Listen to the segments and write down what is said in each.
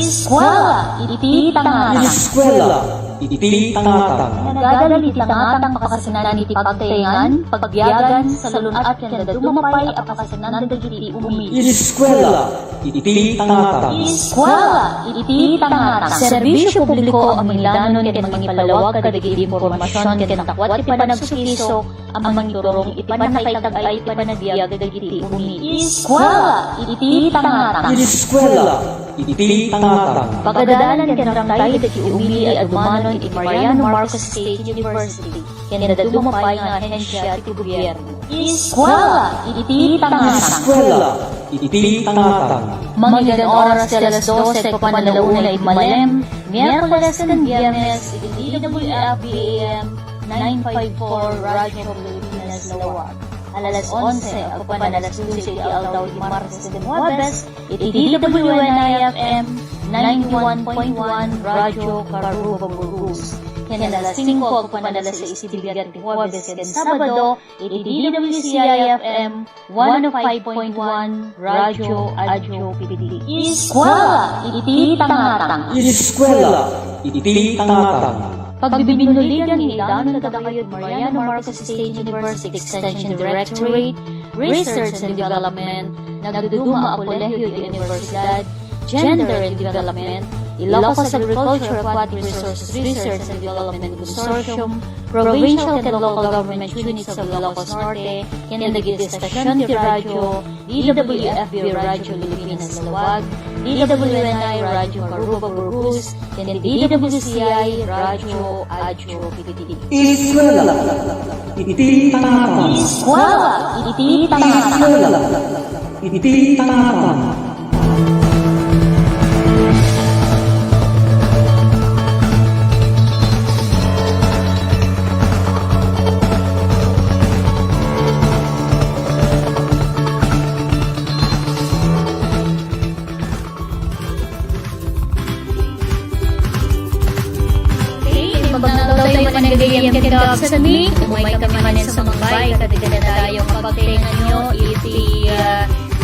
Eskwela, iti tangatang. Eskwela, iti tangatang. Nagagali tangatang pakasinan iti pagtayangan, pagbiyagan, sa lunat ken dumapay a pakasinan dagiti umi. Eskwela, iti tangatang. Eskwela, iti tangatang. Serbisyo publiko ang mangilanon ken mangipalawag kadagiti impormasyon ken takwat iti panagsukiso ang mangiturong iti panakaidag-ay iti panagbiag dagiti umi. Eskwela, iti tangatang. Eskwela, iti tangatang. Pagdadalan ken rangtay dagiti umili at dumanon iti Mariano Marcos State University ken dumapay nga ahensya ti gobyerno. Eskwela, iti tangatang. Eskwela, iti tangatang. Manggigan oras sa alas 12 papanalauna iti Malem, Miyerkules ken Biyernes iti DWF-BAM 954 Radyo Pilipinas Lawag. Alas 11 papan alas 12 iti aldaw iti Martes ken Huwebes iti DWNI-FM 91.1 Radyo Karuba Burgos. Ken alas 5 papan alas 6 iti Biyernes ken Huwebes ken Sabado iti DWCI-FM 105.1 Radyo Adyo PPD. Eskwela, iti tangatang. Eskwela, iti tangatang. Pagbibinuligan ni Idanon Tagakayod Mariano Marcos State University Extension Directorate, Research and Development, Nagduduma Apolegio Universidad, Gender and Development, Ilocos Agriculture Aquatic Resources Research and Development Consortium, Provincial and Local Government Units of Ilocos Norte, Kinagit Estasyon ti Radyo, DWFB Radyo Pilipinas Lawag, DWNI Radyo Karuba Burgos, and DWCI Radyo Adyo PPD. Eskwela, iti tangatang. Eskwela, iti tangatang. Eskwela, iti tangatang. Managayam ken sa ni, umay kami manen sa mabay, katigada tayo kapagtingan nyo, iti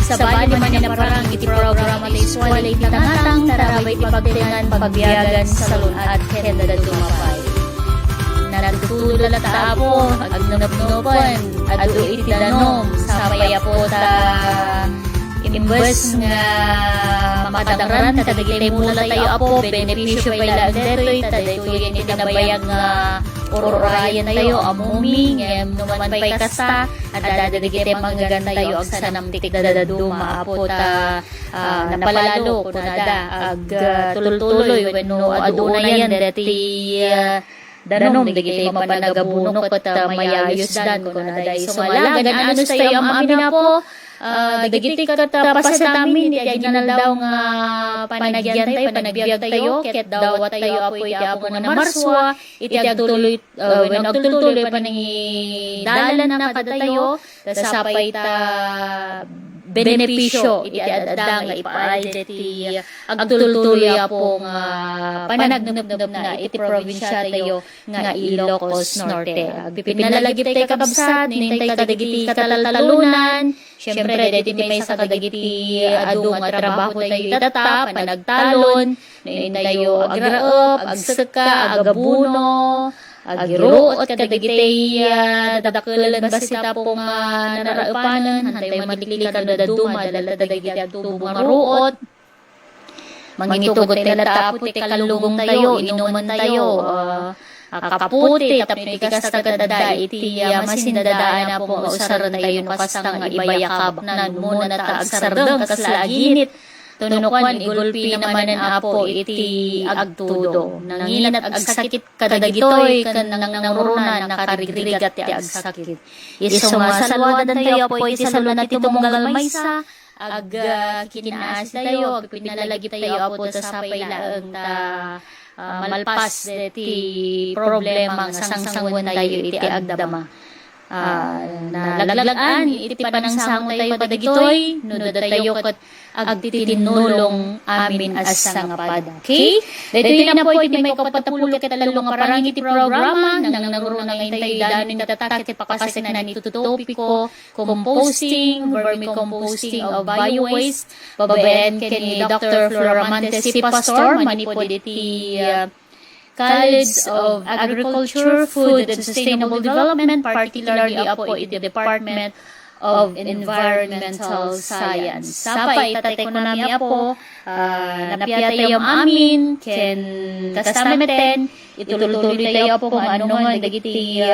sabali man na parang iti programa iti eskwela iti tangatang, tarabay iti pagtingan, pagbiyagan sa lunat ken dumapay. Natutulala ta po, agnunap-nupan, adu iti danom, sapaya po ta imbes nga makadangran kadagitay mula tayo apo benepisyo pa ilang detoy tadaytoy iti nabayag nga ororayan tayo amumi ngem numan pay kasta at dadagitay manggagan tayo ag sanamtik dadaduma apo ta napalalo kunada ag tulol-tuloy wenno aduna yan deti danom digitay mapanagabunok at mayayos dan kunada sumalagan ano tayo amin na po dagiti katapasa namin iti ginaldaw nga panagyan tayo, panagbiag tayo, ket dawat tayo apo iti apo nga namarswa, iti agtuloy, when agtuloy panangi dalan na kada tayo, tasapay ta benepisyo iti adda nga ipaay iti agtuloy apo nga panagnupnup na iti probinsya tayo nga Ilocos Norte. Pinalagit tayo kababsat, nintay kadagiti kataltalunan, syempre dito may sa kadagiti adu nga trabaho tayo itata, panagtalon, nintay tayo agraop, agsaka, agabuno, agiruot kadagitay dadakelan basita po nga naraupanan hantay matiklikan daduma daladagiti agtubo nga ruot mangitugot tayo tapo ti kalugong tayo inuman tayo kaputi tapno iti kasta kadada iti masinadadaan na po nga usaran tayo no kasta nga ibayakab nan muna na ta agsardeng kaslaginit tunukwan igulpi naman ang apo iti agtudo. Nangilan at agsakit kadagitoy kan nangurunan nakarigrigat ti agsakit. Iso nga salwadan tayo apo iti salunan ti tumunggal maysa ag kinaas tayo ag pinalalagip tayo apo ta sapay laeng ta malpas ti problema nga sangsangon tayo iti agdama. na laglagan iti panangsango tayo kadagitoy no tayo kat agtitinulong amin as sangapad. Okay? Dito na po iti may kapatapulo ket talong nga parang iti programa nang nagurunang tayo danon natatak iti pakasik na iti topiko composting, vermicomposting of bio-waste, babayan kini Dr. Flora Mantes si Pastor manipod iti College of Agriculture, Food and Sustainable Development, particularly po iti Department of Environmental Science. Sapay tatay ko nami po, napiyatayam amin, ken kastameten, ituloy tayo po kung ano nga dagiti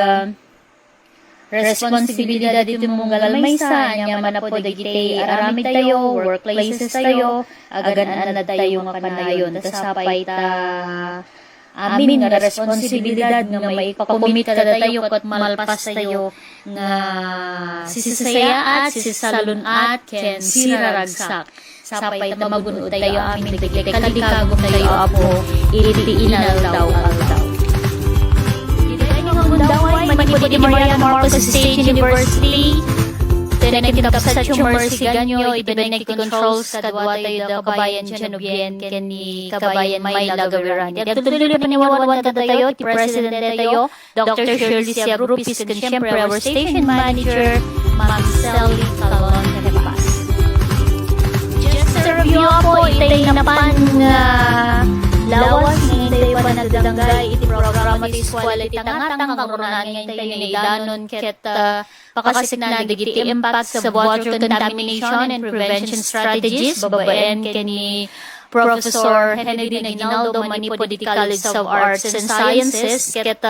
responsibilidad iti mong galamaysa, nya man po dagiti aramid tayo, workplaces tayo, agan na tayo nga kanayon, tasapay ta amin nga responsibilidad nga may pakumit kada tayo kat malpas tayo nga sisisaya at sisalunat ken siraragsak sapay ta magunod tayo amin dagiti kalikagom tayo apo iti inaldaw aldaw. Dito tayo nga gundaway manipod di Mariana Marcos State University. Tinagitap sa tumor siganyo, ibinag controls kadwa tayo da kabayan Janubien, kani kabayan may lagawiran. At tuloy pa niwawan tayo, ti President tayo, Dr. Shirley Sia Grupis, kan siyempre our station manager, Ma'am Sally Calon Repas. Just to review po, itay na pan lawas ngayon tayo pa nagdanggay iti programa ti eskwela iti tangatang karunan ngayon tayo na idanon ket pakasik na digiti impact sa water contamination and prevention strategies babaen kani Professor Henry Aguinaldo manipod iti College of Arts and Sciences ket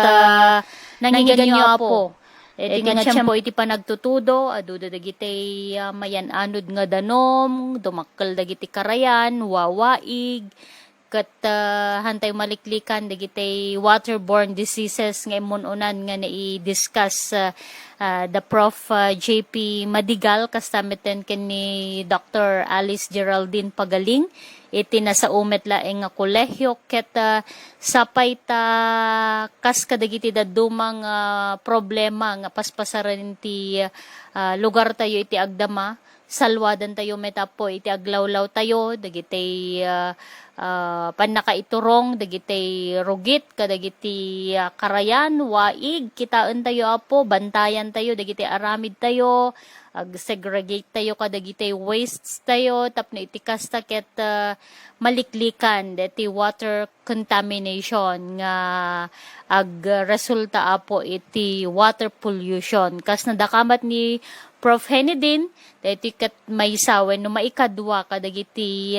nangiganyo po. Iti nga tiyempo iti panagtutudo, aduda dagiti mayan anod nga danom, dumakkel dagiti karayan, wawaig, kat hantay maliklikan dagiti waterborne diseases nga imununan nga i-discuss the Prof. JP Madigal kastamiten kini Dr. Alice Geraldine Pagaling iti nasa umet laeng nga kolehyo ket sapay ta kas kadagiti dadumang problema nga paspasaran ti lugar tayo iti agdama salwadan tayo metapo iti aglawlaw tayo dagiti panakaiturong dagiti rugit kadagiti karayan waig kitaan tayo apo bantayan tayo dagiti aramid tayo ag-segregate tayo kadagiti wastes tayo tapno iti kasta ket maliklikan deti water contamination nga ag-resulta apo iti water pollution kas nadakamat ni Prof. Henedin deti ket maysawen no maikadwa kadagiti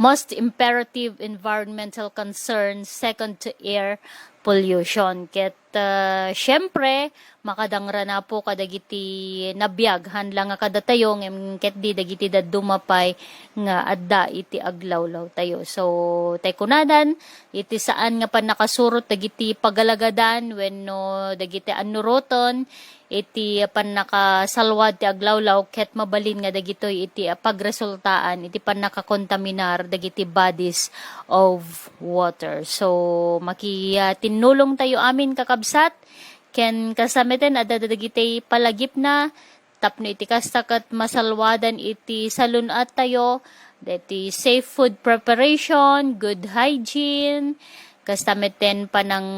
most imperative environmental concerns second to air pollution ket syempre makadangra na po kadagiti nabiyag hanlang nga kadatayo ngem ket di dagiti dadumapay nga adda iti aglawlaw tayo so tay kunadan iti saan nga pan nakasurot dagiti pagalagadan wenno dagiti anuroton iti pan nakasalwad ti aglawlaw ket mabalin nga dagitoy iti pagresultaan iti pan nakakontaminar dagiti bodies of water so tinulong tayo amin kakabsat ken kasameten adda dagiti palagip na tapno iti kastakat masalwadan iti salunat tayo deti safe food preparation good hygiene kastameten panang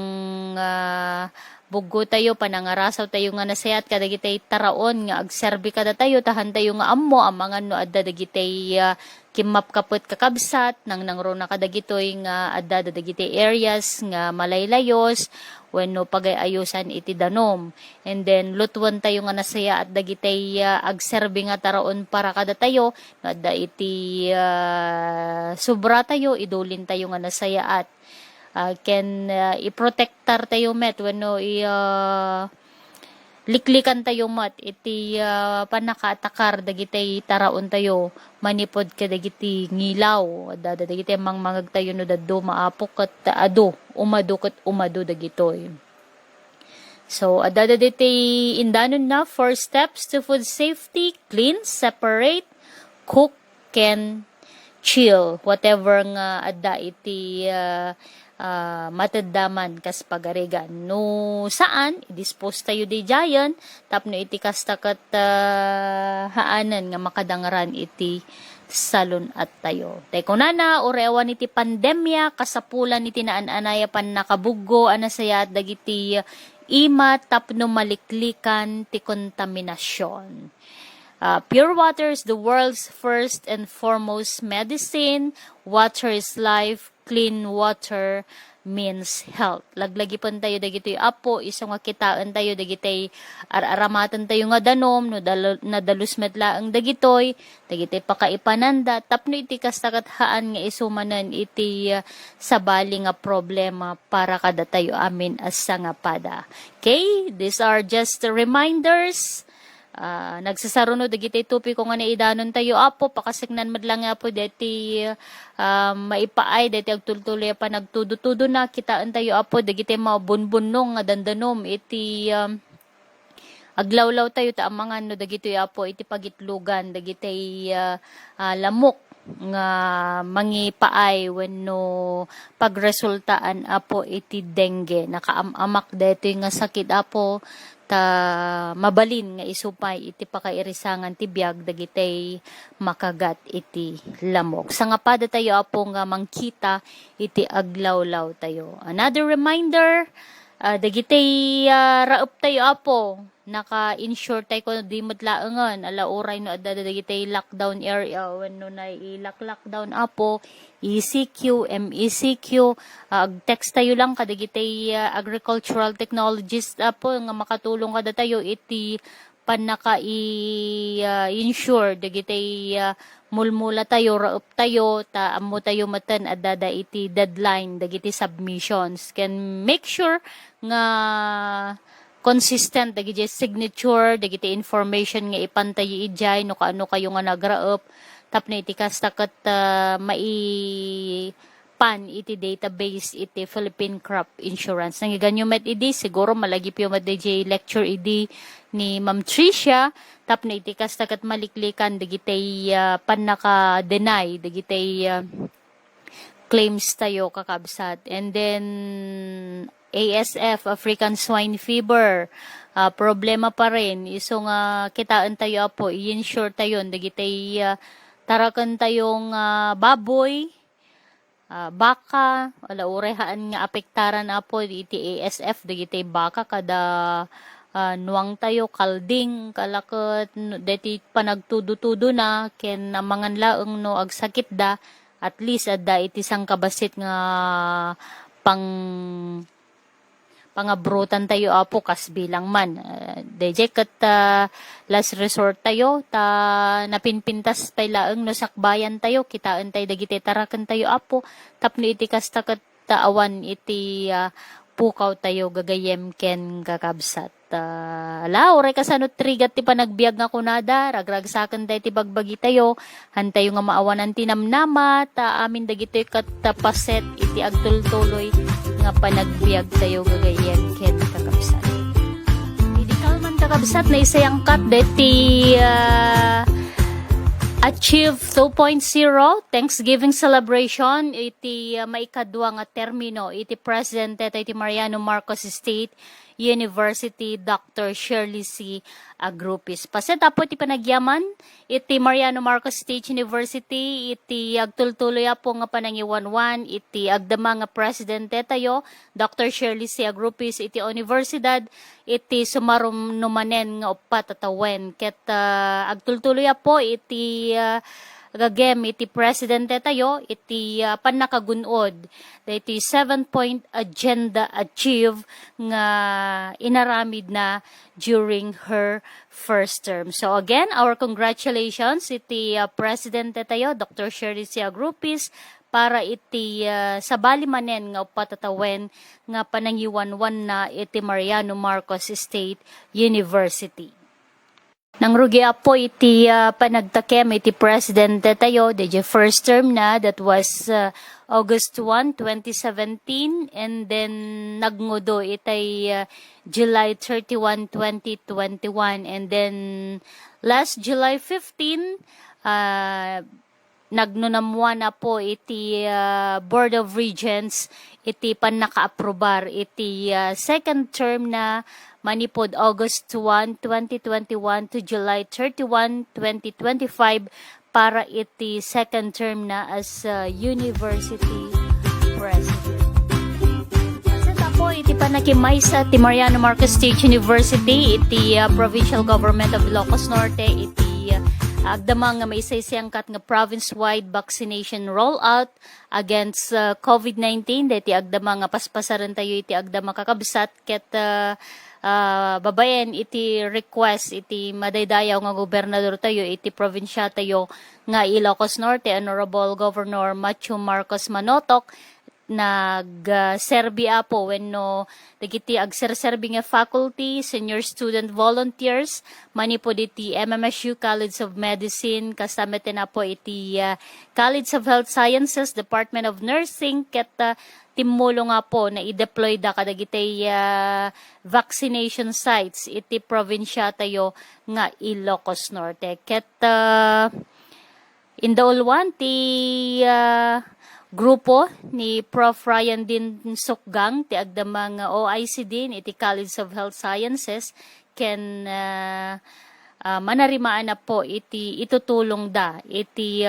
bugo tayo panangarasaw tayo nga nasayat kadagiti taraon nga agserbi kada tayo tahan tayo nga ammo amangan no adda dagiti kimap kaput kakabsat nang nangro na kadagitoy nga adda dagiti areas nga malaylayos wenno pagayayusan iti danom and then lutuan tayo nga nasaya at dagiti agserbi nga taraon para kada tayo adda iti sobra tayo idulin tayo nga nasaya at ken i-protectar tayo met wenno liklikan tayo mat iti panakaatakar dagiti taraon tayo manipod kadagiti ngilaw dagiti mangmangag tayo no daddo maapok ket umado dagitoy so dagiti indanon na 4 steps to food safety clean separate cook ken chill whatever nga adda iti matadaman kas pagarigan. No saan, i-dispose tayo di jayan, tapno iti kastakat haanan nga makadangaran iti salon at tayo. Teko nana, orewan iti pandemya, kasapulan iti naan-anaya pan nakabuggo, anasaya at dagiti ima tapno maliklikan ti kontaminasyon. Pure water is the world's first and foremost medicine. Water is life. Clean water means health. Laglagi pon tayo dagitoy apo, isang nga kitaan tayo dagitay aramatan tayo nga danom, no nadalus metla ang dagitoy pakaipananda, tapno iti kastakathaan nga isumanan iti sabali nga problema para kada tayo amin as nga pada. Okay, these are just reminders. Nagsasarunod dagiti tupiko nga naidanon tayo apo pakasignan madlang apo deti maipaay deti agtultuloy pa nagtudo-tudo na kitaan tayo apo dagiti mabunbunong nga dandanom iti aglawlaw tayo ta amangan no dagiti apo iti pagitlugan dagiti lamok nga mangipaay wenno pagresultaan apo iti dengue nakaamamak deti nga sakit apo ta mabalin nga isupay iti pakairisangan ti biag dagitay makagat iti lamok. Sa nga pada tayo apo nga mangkita iti aglawlaw tayo. Another reminder, dagitay raup tayo apo naka-insure tayo ko di matlaangan alauray no adda dagitay lockdown area wenno na lockdown apo ECQ, MECQ, text tayo lang kadagitay agricultural technologist apo nga makatulong kada tayo iti panaka i-insure dagitay mulmula tayo raup tayo ta ammo tayo matan adada iti deadline dagiti submissions can make sure nga consistent dagiti signature dagiti information nga ipantay ijay no kaano kayo nga nagraup tapno iti kastakat pan iti database iti Philippine Crop Insurance. Nangiganyo met idi siguro malagip yung DJ lecture idi ni Ma'am Tricia tapno iti kastakat maliklikan dagiti pan naka-deny dagiti claims tayo kakabsat. And then ASF, African Swine Fever, problema pa rin. Iso nga kitaan tayo apo, i-insure tayo, dagitay tarakan tayong baboy, baka, alaurehaan nga apektaran apo, iti ASF, dagitay baka, kada nuang tayo, kalding, kalakot, dati panagtudo-tudo na, ken namangan laeng no agsakit da, at least adda iti sang kabasit nga pangabrutan tayo apo kas bilang man. DJ kat last resort tayo ta napinpintas tayo laeng no sakbayan tayo kitaan tayo dagiti tarakan tayo apo tapno iti kasta kat awan iti pukaw tayo gagayem ken kakabsat. Oray kasano trigat ti panagbiag nga kunada, ragragsakan tayo ti bagbagi tayo, hantayo nga maawanan tinamnama, ta amin dagito kat paset iti agtultuloy nga panagbiag tayo gagayem ken kakabsat. Hindi kalman kakabsat na isayang kat deti Achieve 2.0 Thanksgiving celebration iti maikadwa nga termino iti Presidente iti Mariano Marcos State University Dr. Shirley C. Agrupis. Paset apo iti panagyaman iti Mariano Marcos State University iti agtultuloy apo nga panangiwanwan iti agdama nga presidente tayo Dr. Shirley C. Agrupis iti universidad iti sumarum numanen nga upat atawen ket agtultuloy apo iti gagem iti presidente tayo iti panakagunod iti 7-point agenda achieve nga inaramid na during her first term. So again, our congratulations iti presidente tayo Dr. Shirley C. Agrupis para iti sabali manen nga upatatawen nga panangiwanwan na iti Mariano Marcos State University. Nang rugi apo iti panagtakem iti presidente tayo, the first term na, that was August 1, 2017, and then nagngudo itay July 31, 2021, and then last July 15, nagnunamwa na po iti Board of Regents iti pan naka-aprobar iti second term na manipod August 1, 2021 to July 31, 2025 para iti second term na as university president. Sa po iti panakimay sa ti Mariano Marcos State University iti Provincial Government of Ilocos Norte iti agdamang nga maisaysangkat nga province-wide vaccination rollout against COVID-19 deti agdamang nga paspasaran tayo iti agdamang kakabsat ket babayen iti request iti madaydayaw nga gobernador tayo iti probinsya tayo nga Ilocos Norte, Honorable Governor Macho Marcos Manotok nag-serbi po wenno dagiti agserserbi nga faculty, senior student volunteers, manipod iti MMSU College of Medicine, kasama na po iti College of Health Sciences, Department of Nursing, ket timulo nga po na i-deploy da kadagiti vaccination sites iti probinsya tayo nga Ilocos Norte. Ket indawalwan ti grupo ni Prof. Ryan Din Sukgang ti agdamang OIC din iti College of Health Sciences ken manarimaan na po iti itutulong da iti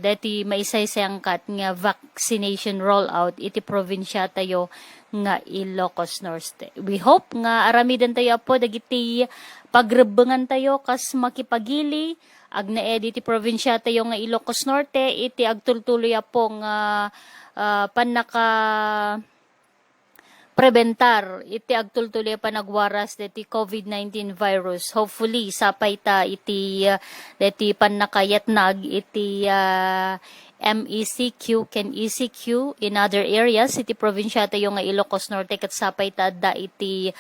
deti maisaysangkat nga vaccination rollout iti probinsya tayo nga Ilocos Norte. We hope nga aramidan tayo po dagiti pagrebengan tayo kas makipagili agnaed iti probinsya tayo nga Ilocos Norte iti agtultuloy pong panaka prebentar iti agtultuloy panagwaras deti COVID-19 virus. Hopefully sapay ta iti deti panakayatnag iti MECQ ken ECQ in other areas iti probinsya tayo nga Ilocos Norte ket sapay ta da iti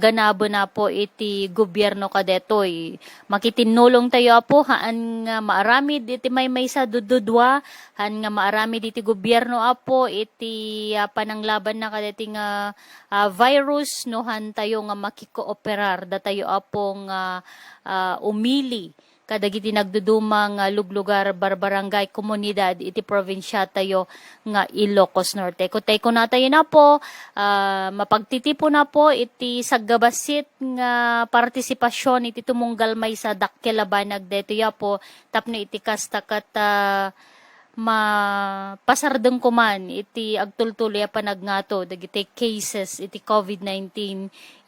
ganabo na po iti gobyerno kadetoy. Makitinulong tayo po haan nga maaramid iti maysa dududwa, haan nga maaramid iti gobyerno po iti pananglaban na kadeti nga virus no han tayo nga makikooperar da tayo apong umili kadagiti nagdudumang luglugar barbarangay komunidad iti probinsya tayo nga Ilocos Norte. Kutay ko na tayo na po mapagtitipo na po iti saggabasit nga partisipasyon iti tumunggal may sa dakkelabanag deto ya po tapno iti kastakat mapasardeng kuman iti agtultuloy panagnato dagiti cases iti COVID-19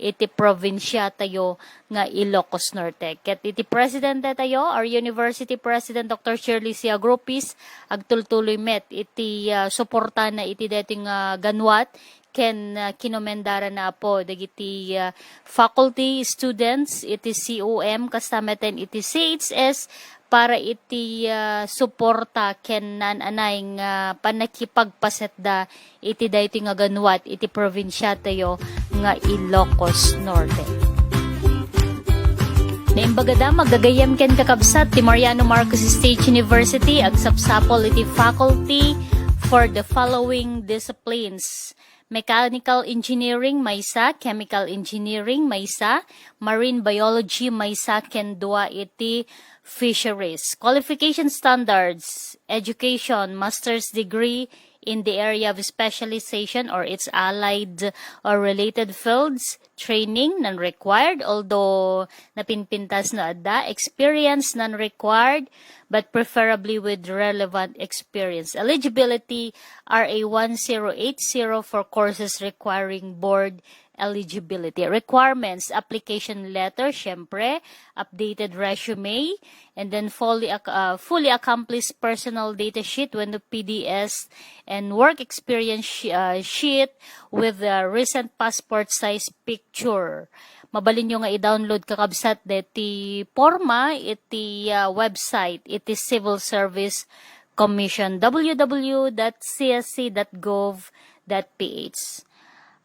iti probinsya tayo nga Ilocos Norte. Ket iti presidente tayo, our University President Dr. Shirley C. Agrupis, agtultuloy met iti suporta na iti dating ganwat ken kinomendara na po dagiti faculty, students, iti COM, kastameten iti CHS, para iti suporta ken nananay nga panakipagpasetda iti dayti nga ganwat iti probinsya tayo nga Ilocos Norte. Naimbagada magagayam ken kakabsat ti Mariano Marcos State University agsapsapol iti faculty for the following disciplines: Mechanical Engineering maysa, Chemical Engineering maysa, Marine Biology maysa ken dua iti Fisheries. Qualification standards: education, master's degree in the area of specialization or its allied or related fields. Training, non-required, although napinpintas na adda. Experience, non-required, but preferably with relevant experience. Eligibility, RA 1080 for courses requiring board eligibility. Requirements: application letter, syempre, updated resume, and then fully accomplished personal data sheet when the PDS and work experience sheet with a recent passport size picture. Mabalin nyo nga i-download kakabsat deti forma iti website iti Civil Service Commission www.csc.gov.ph.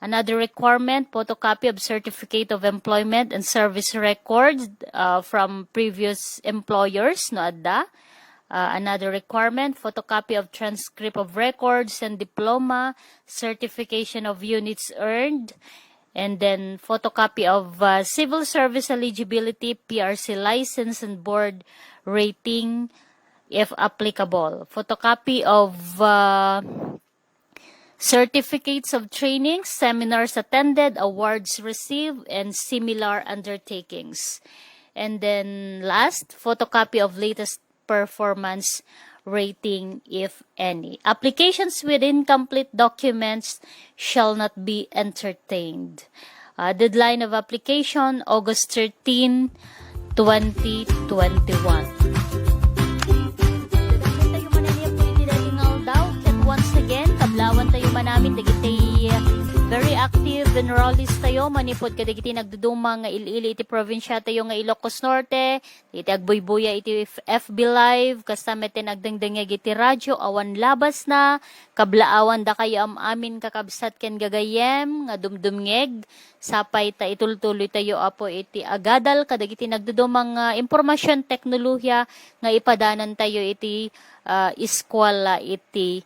Another requirement, photocopy of Certificate of Employment and Service Records from previous employers, no adda. Another requirement, photocopy of transcript of records and diploma, certification of units earned, and then photocopy of civil service eligibility, PRC license and board rating if applicable. Photocopy of certificates of training, seminars attended, awards received, and similar undertakings. And then last, photocopy of latest performance rating, if any. Applications with incomplete documents shall not be entertained. Deadline of application, August 13, 2021. Tayo mananiya po iti dalingaw daw. At once again, kablawan tayo manamin, dagiti very active enrollees tayo, manipod ka dagiti nagduduma nga ilili iti probinsya tayo nga Ilocos Norte, iti agbuybuya iti FB Live, kastamete nagdengdengeg iti radyo, awan labas na, kablaawan da kayo amin kakabsat ken gagayem, nga dumdumngeg, sapay ta itultuloy tayo apo iti agadal, kadagiti nagdudumang impormasyon, teknolohiya, nga ipadanan tayo iti eskwela iti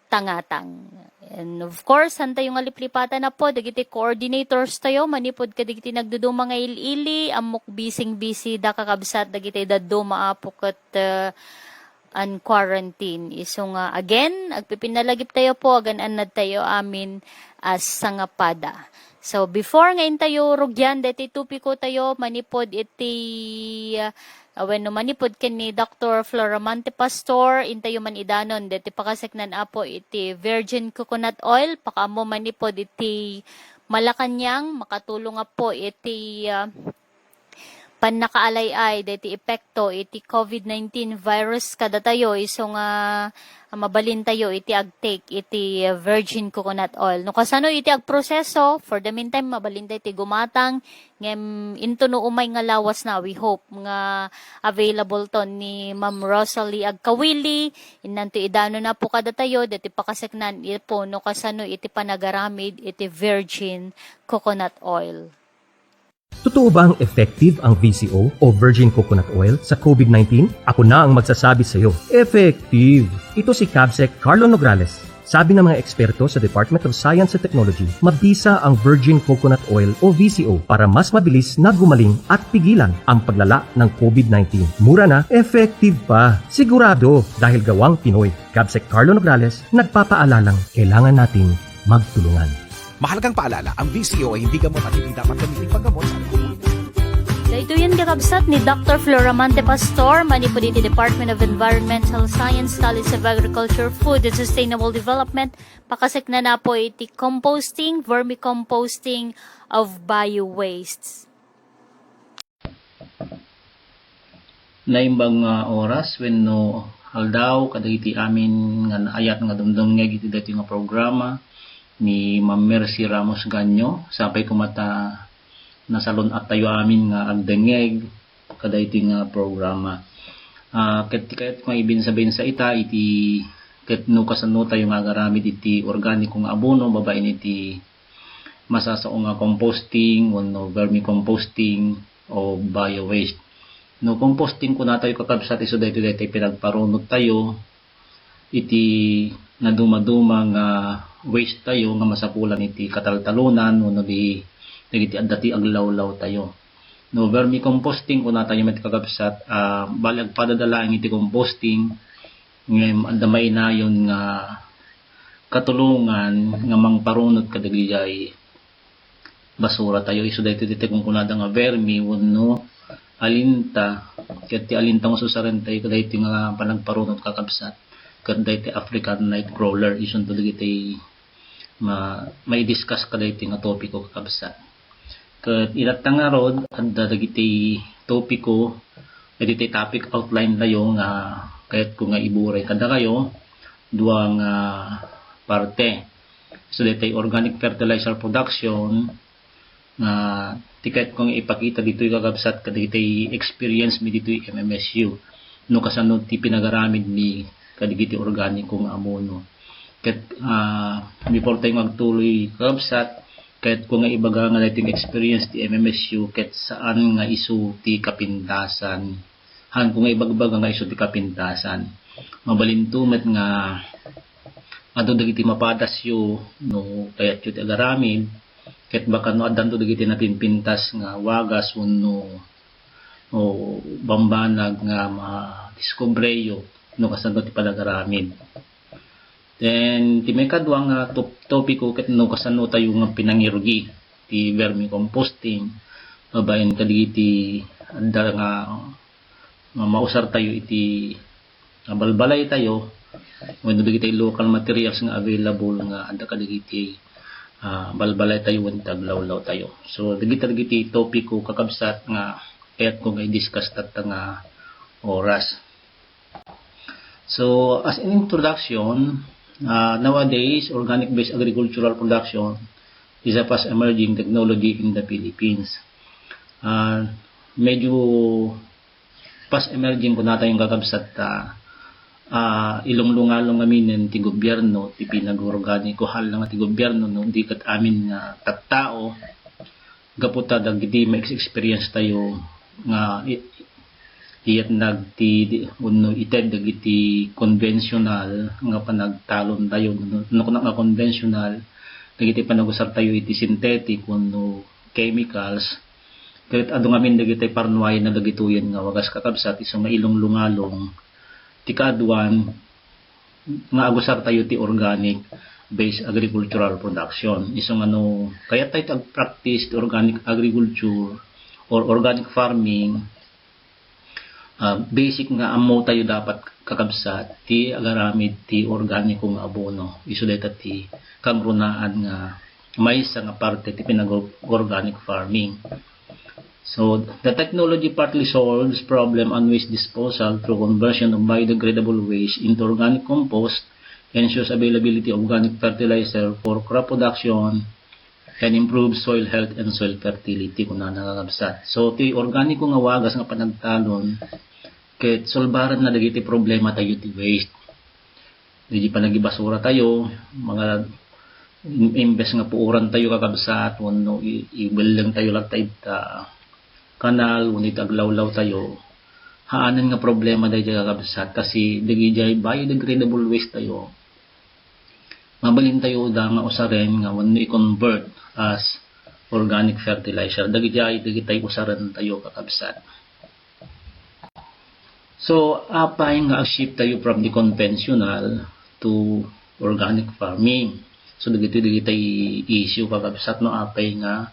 tangatang. And of course, hantay yung aliplipatan na po, dagiti coordinators tayo, manipod ka dagiti nagduduma nga ilili, amok bising-busy da kakabsat, dagiti daddo maapok at quarantine. Iso nga, again, agpipinalagip tayo po, agan-anad tayo amin as sangapada. So, before ngayon tayo rugyan, dati tupiko tayo, manipod iti when manipod ken ni Dr. Floramante Pastor, intayo man idanon, deti pakaseknan apo iti virgin coconut oil, pakamo manipod iti Malacanang, makatulong po iti panakaalay-ay, deti epekto iti COVID-19 virus kada tayo, iso nga mabalin tayo iti agtake iti virgin coconut oil. No kasano iti agproseso, for the meantime mabalin tayo iti gumatang ngem into no umay nga lawas na, we hope nga available to ni Ma'am Rosalie Agkawili, inanto idano na po kada tayo, dati pakaseknan ipo no kasano iti panagaramid iti virgin coconut oil. Totoo ba ang effective ang VCO o Virgin Coconut Oil sa COVID-19? Ako na ang magsasabi sa iyo. Effective! Ito si Cabsec Carlo Nograles. Sabi ng mga eksperto sa Department of Science and Technology, mabisa ang Virgin Coconut Oil o VCO para mas mabilis na gumaling at pigilan ang paglala ng COVID-19. Mura na, effective pa. Sigurado dahil gawang Pinoy. Cabsec Carlo Nograles, nagpapaalalang kailangan nating magtulungan. Mahalagang paalala, ang VCO ay hindi gamot at hindi dapat gamitin paggamot sa alkohol. Ito yan kakabsat ni Dr. Floramante Pastor, manipod iti Department of Environmental Science, College of Agriculture, Food and Sustainable Development, pakasek na po iti composting, vermicomposting of bio-wastes. Naimbang oras when no haldaw kadagiti amin nga ayat nga dumdumngeg iti dati nga programa ni Ma'am Mercy Ramos Ganyo, sapay kumata nasalon at tayo amin nga agdengeg kada iti nga programa. Kahit maibin sabihin sa ita iti kahit no kasano tayo nga agaramid iti organiko nga abono, babain iti masasao nga composting o no vermicomposting o bio waste. No composting ko na tayo kakabsat iso dito pinagparunod tayo iti naduma-duma nga waste tayo nga masapulan iti kataltalunan no di nagiti adati aglawlaw tayo. No vermicomposting ko na tayo met kakabsat balag padadala ang iti composting ngem andamay na yon nga katulungan nga mangparunot kadagiti basura tayo isu dayto diti kung kunada nga vermi wenno alinta ket ti alinta nga susaren tayo kadagiti nga panagparunot kakabsat ket dayto African night crawler ison to dagiti may discuss kada iti nga topiko kakabsat. Kat ilatang nga rod, at dagiti topiko, iti topic outline tayo nga kahit kung nga iburay kada kayo, duang parte. So dito organic fertilizer production, nga tiket kung ipakita dito yung kakabsat kada iti experience mi dito yung MMSU. No kasano ti pinagaramid ni kadigiti organiko nga abono. Ket before tayo magtuloy kakabsat, kahit kung nga ibaga nga nating experience ti MMSU, ket saan nga isu ti kapintasan. Han kung nga ibagbaga nga isu ti kapintasan. Mabalintumet nga adto dagiti mapadas yu no kayat yu ti agaramid, ket baka no addanto dagiti natin pintas nga wagas wenno o bambanag nga diskobreyo no kasano ti palagaramid. Then ti may kadwa nga topiko ket no kasano tayo nga pinangirugi ti vermicomposting babaen kadigiti andar nga mausar tayo iti balbalay tayo when digiti local materials nga available nga anda kadigiti balbalay tayo when taglawlaw tayo. So digiti topiko kakabsat nga kaya't ko ngay discuss tat nga oras. So as an introduction, nowadays organic-based agricultural production is a fast emerging technology in the Philippines. Medyo fast emerging ko natin yung kakabsat ilong-lungalong amin ti gobyerno ti pinag-organiko hal nga ti gobyerno no di kat amin nga tattao gaputa dagiti may experience tayo nga iyat nagti uno ited dagiti conventional nga panagtalon tayo no nga conventional dagiti panagusar tayo iti synthetic uno chemicals ket adu ngamin dagiti parnuay na dagitoyen nga wagas kakabsat iso nga ilong lungalong ti kaadwan nga agusar tayo ti organic based agricultural production iso nga no kaya tayo practice ti organic agriculture or organic farming. Basic nga amo tayo dapat kakabsat ti agaramid ti organiko nga abono iso dayta ti kangrunaan nga may nga parte ti pinag-organic farming. So the technology partly solves problem on waste disposal through conversion of biodegradable waste into organic compost, ensures availability of organic fertilizer for crop production, and improve soil health and soil fertility kung nakakabsat. So ti organiko nga wagas nga panagtalon ket solbaran na dagiti problema tayo ti waste. Di pa nagibasura tayo, mga imbes nga puuran tayo kakabsat, wano ibelang tayo lang tayo kanal, wano itaglawlaw tayo. Haanan nga problema tayo kakabsat kasi dagiti biodegradable waste tayo. Mabalin tayo da nga usaren nga wano i-convert as organic fertilizer. Dagiti usaran tayo kakabsat. So, apay nga shift tayo from the conventional to organic farming. So, dagiti issue kakabsat no apay nga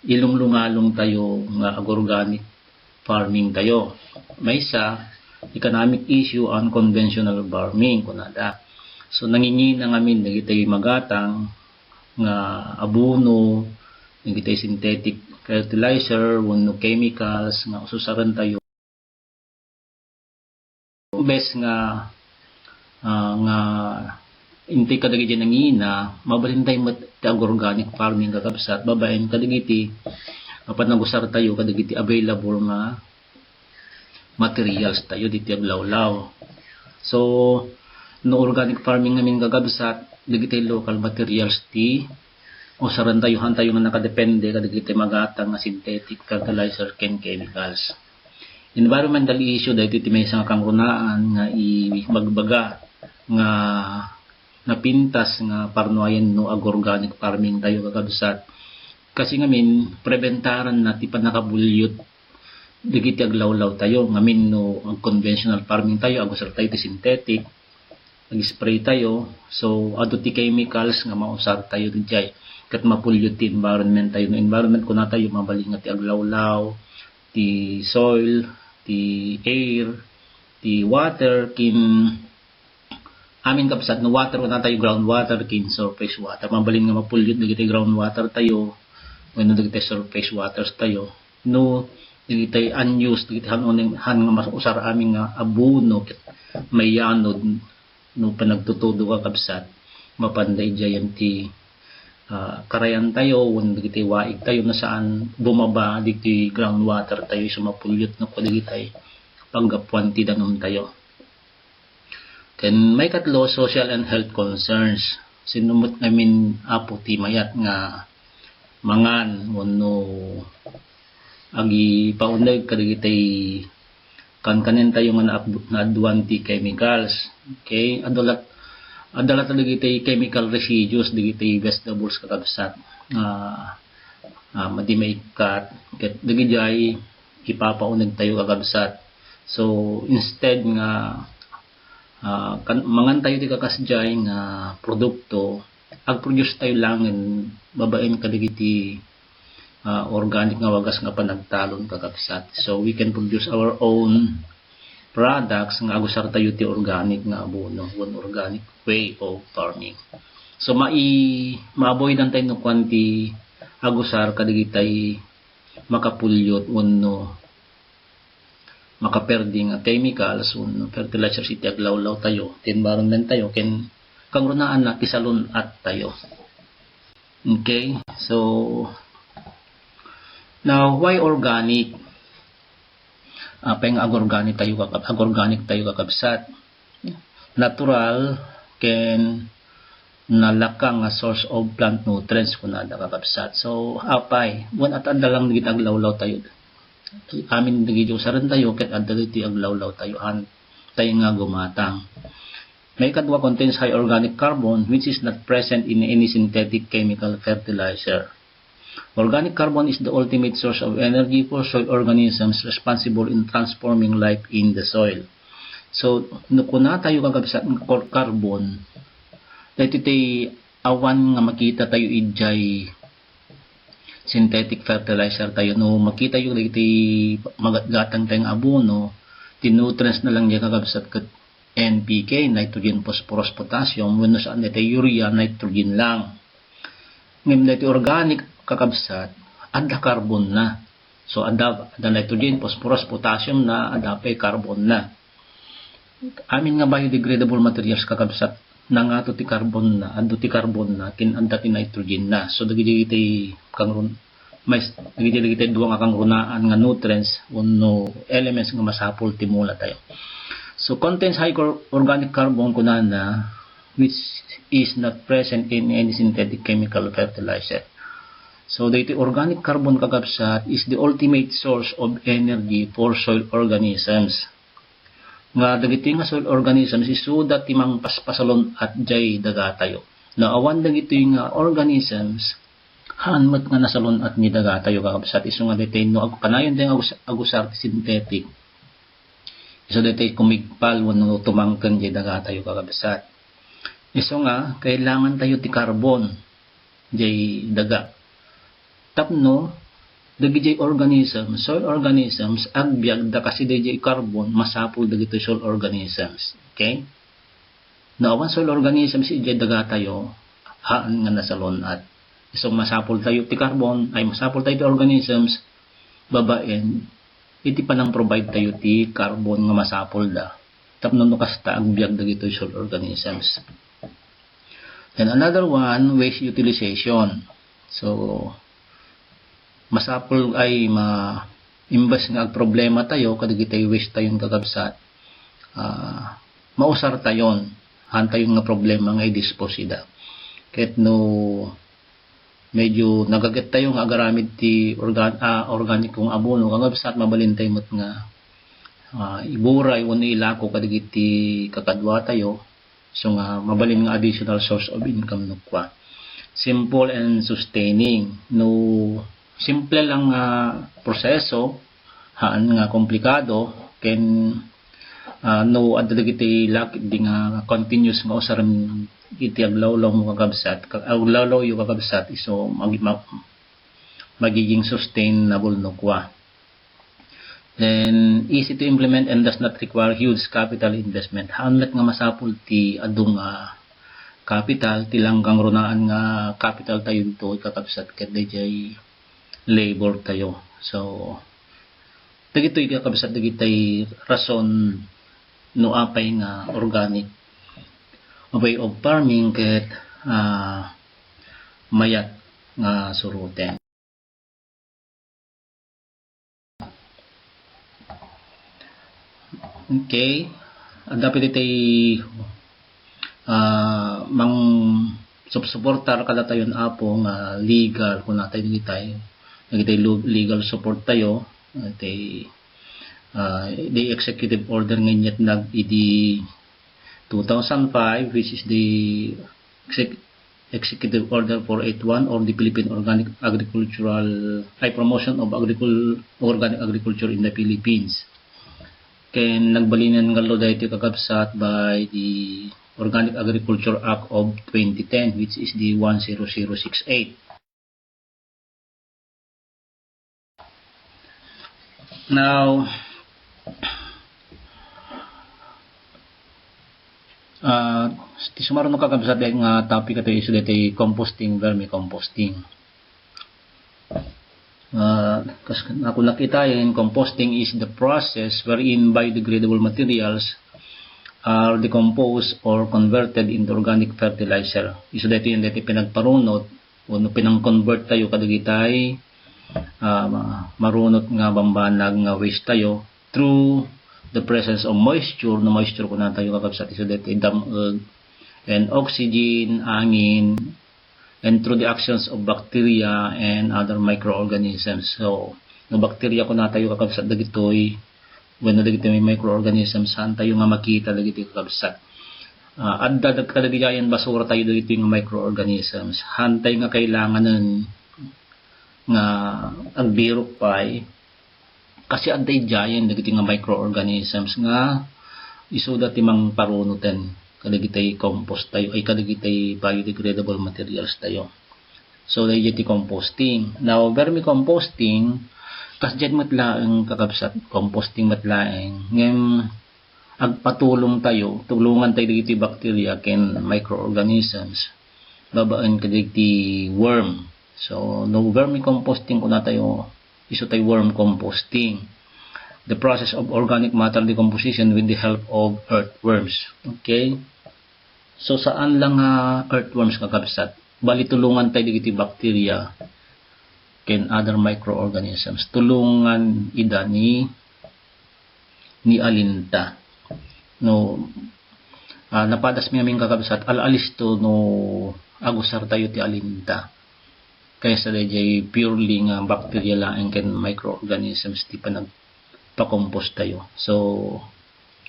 ilong-lungalong tayo nga organic farming tayo. May isa economic issue on conventional farming kunada. So nangingina ngamin dagiti magatang nga abono, dagiti synthetic fertilizer, wenno chemicals nga ususaran tayo. Bes nga inti kadagiti nangina, mabalin tayo ti organic farming kakabsat, babaen kadagiti apat nagusar tayo kadagiti available nga materials tayo diti aglawlaw. So no organic farming namin gagabsat dagiti local materials ti usaran tayo han tayo nga nakadepende kadagiti magatang nga synthetic fertilizer ken chemicals. Environmental issue dahil iti may isang kangrunaan nga ibagbaga nga napintas nga parnuayan no organic farming tayo gagabsat kasi ngamin preventaran na ti panakabulyot dagiti aglawlaw tayo ngamin no ang conventional farming tayo agusar tayo ti synthetic nag-spray tayo, so ado ti chemicals nga mausar tayo dijay ket mapulyot ti environment tayo no environment ko na tayo mabaling nga ti aglawlaw ti soil ti air ti water kin amin kapsat no water ko na tayo groundwater kin surface water mabaling nga mapulyot dagiti groundwater tayo wenno dagiti surface waters tayo no dagiti unused dagiti han nga masusar amin nga abono ket may yanod no panagtutudo ka kabsat mapanday jayan ti karayan tayo when dagiti waig tayo na saan bumaba diti groundwater tayo sumapulyot no kudigitay paggapuan ti danom tayo. Ken may katlo social and health concerns sinumot namin apo ti mayat nga mangan wenno agi pauneg kadigitay kanin tayo nga naadwan ti chemicals. Okay? Adalat digiti chemical residues digiti vegetables kakabsat. Madi may kat. Ket digiti ipapaunag tayo kakabsat. So instead nga mangan tayo ti kakasjay nga produkto, ag-produce tayo lang babaen kadigiti organic nga wagas nga panagtalon kakabsat. So we can produce our own products nga agusar tayo ti organic nga abono, one organic way of farming. So ma-avoidan tayo no kwanti agusar kadigitay makapulyot no makaperding chemicals no fertilizer iti aglawlaw tayo tinbaron men tayo ken kangrunaan na kisalon at tayo. Okay, so now why organic? Apeng ag-organic tayo kakabsat. Natural ken nalakang nga source of plant nutrients kunada kakabsat. So apay wan at adalang gid aglawlaw tayo. Amin dagiti usaran tayo ket adaliti aglawlaw tayo tayo nga gumatang. May kadwa contains high organic carbon which is not present in any synthetic chemical fertilizer. Organic carbon is the ultimate source of energy for soil organisms responsible in transforming life in the soil. So kuna tayo kakabsat ng carbon dahito tay awan nga makita tayo ijay synthetic fertilizer tayo no makita yung dagiti magatgatang tayong abono tinutrients na lang niya kakabsat kat NPK, nitrogen, phosphorus, potassium wenno saan dito urea, nitrogen lang. Ngem dito organic kakabsat ada carbon na. So ada nitrogen, phosphorus, potassium na ada pa carbon na. Amin nga biodegradable materials kakabsat nangato ti carbon na, ando ti carbon na, kin anda ti nitrogen na. So dagiti kangrun dagiti duwa nga kangrunaan nga nutrients wenno elements nga masapol ti mula tayo. So contains high organic carbon kunana which is not present in any synthetic chemical fertilizer. So dito organic carbon kakabsat is the ultimate source of energy for soil organisms. Nga dagiti nga soil organisms isuda ti mang paspasalon at jay daga tayo. Na awan dagiti nga organisms hanmat nga nasalon at ni daga tayo kakabsat isu nga dito no kanayon din agusar synthetic. So dito kumigpal wenno tumangken jay daga tayo kakabsat. Isu nga kailangan tayo ti carbon jay daga. Tapno dagiti organisms, soil organisms agbyag da kasi dagiti carbon masapul dagiti soil organisms. Okay? Na awan soil organisms ijay daga tayo haan nga nasalon at isu masapul tayo ti carbon ay masapul tayo ti organisms babaen iti panang provide tayo ti carbon nga masapol da. Tapno no kasta agbyag dagiti soil organisms. Then another one, waste utilization. So masapol ay imbas nga problema tayo kadagiti waste tayong kakabsat. Mausar tayon han tayong nga problema nga i-dispose ida. Ket no medyo nagaget tayo nga agaramid ti organic kong abono kakabsat mabalin tayo met nga iburay wenno ilako kadagiti kakadwa tayo. So nga mabalin nga additional source of income no kwa. Simple and sustaining. No simple lang nga proseso haan nga komplikado ken no adda dagiti di nga continuous nga usaran iti aglawlaw mo kakabsat aglawlaw yu kakabsat iso magiging sustainable no kwa. Then easy to implement and does not require huge capital investment. Hanlet nga masapul ti adung capital ti langgang runaan nga capital tayo dito kakabsat ket dayjay labor tayo. So dagitoy kakabsat dagitay rason no apay nga organic way of farming ket mayat nga suruten. Okay, dapat itay mang suportar kada tayon apo nga legal kung natay dagitay legal support tayo itay the executive order nganyat nag idi 2005 which is the executive order 481 or the Philippine Organic Agricultural Promotion of Organic Agriculture in the Philippines. ken nagbalinan nga law dahito kakabsat by the Organic Agriculture Act of 2010, which is the 10068. Now, sumaron kakabsat nga topic ito is composting, vermicomposting. Kasi ako nakita yun, composting is the process wherein biodegradable materials are decomposed or converted into organic fertilizer. Iso dito yung dito pinagparunot o pinang-convert tayo kadigitay marunot nga bambanag nga waste tayo through the presence of moisture. No moisture ko na tayo kakabsat iso dito damag and oxygen, angin, and through the actions of bacteria and other microorganisms. So, no bacteria ko na tayo kakabsat dagitoy when dagito may microorganisms saan tayo nga makita dagito kakabsat. At kadagitayan basura tayo dagito yung microorganisms. Hantay nga kailangan nun nga ang birok pay kasi antay jayan dagito nga microorganisms nga iso dati mang parunutan kadagitay compost tayo ay kadagitay biodegradable materials tayo. So dagiti composting. Now vermicomposting kas jet matlaeng kakabsat composting matlaeng ngem agpatulong tayo tulungan tayo dagiti bacteria ken microorganisms babaan kadagiti worm. So no vermicomposting kuna tayo iso tayo worm composting, the process of organic matter decomposition with the help of earthworms. Okay, so saan lang earthworms kakabsat bali tulungan tayo dagiti bacteria ken other microorganisms tulungan ida ni alinta no napadas mi aming kakabsat alalis to no agusar tayo ti alinta kaysa dayjay purely nga bacteria lang ken microorganisms ti panagpa-compost tayo. So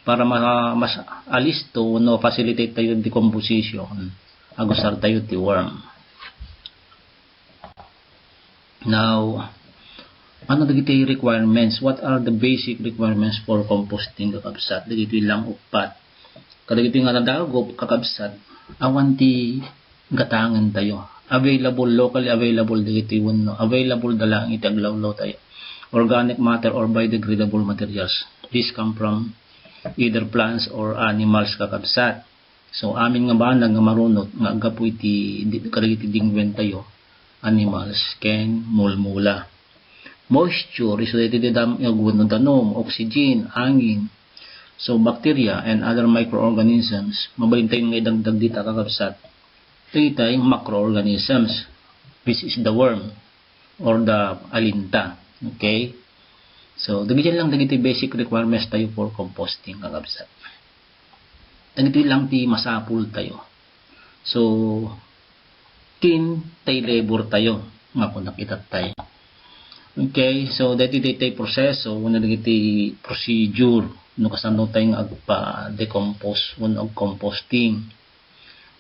para mas alis to no facilitate tayo decomposition agusar tayo ti worm. Now, ano dagiti requirements? What are the basic requirements for composting kakabsat? Dagiti lang upat. Kadagiti nga nadagop kakabsat, awan ti gatangan tayo. Available, locally available dagiti wano. Available dalang itaglawlaw tayo. Organic matter or biodegradable materials. These come from either plants or animals kakabsat. So amin nga banag nga marunot nga agapoy ti kadagiti dingwen tayo. Animals ken mulmula. Moisture is related to the danom, oxygen, angin. So bacteria and other microorganisms mabalintay nga idagdag dita kakabsat. Ito yung macroorganisms which is the worm or the alinta. Okay? So dagiti lang dagiti basic requirements tayo for composting kakabsat. Dagiti lang ti masapul tayo. So kin tay labor tayo nga kung nakitat tayo. Okay, so dati tay proseso una dagiti procedure no kasano tayo nga agpa-decompose when og composting.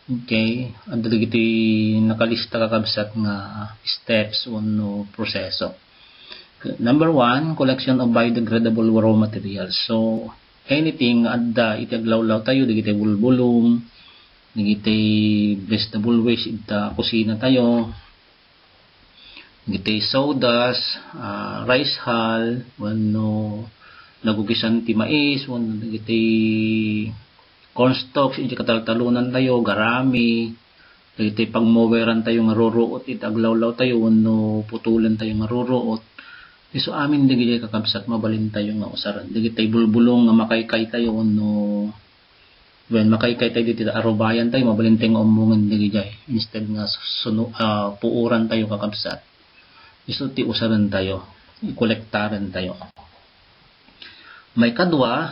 Okay, ando dagiti nakalista kakabsat nga steps no proseso. Number 1, collection of biodegradable raw materials. So anything adda itaglawlaw tayo dagiti bulbulong nagitay vegetable waste ita kusina tayo, nagitay sodas, rice hull, wano nagugisan ti mais, wano nagitay cornstalks iti kataltalunan tayo, garami, nagitay pagmoweran tayo nga ruruot ita aglawlaw tayo, wano putulan tayo nga ruruot. Iso amin digitay kakabsat mabalin tayo nga usaran, digitay bulbulong nga makaykay tayo, wano when makaykay tayo dito arobayan tayo mabalintay nga umungan digijay instead nga puuran tayo kakabsat iso ti usaran tayo ikolektaran tayo. May kadwa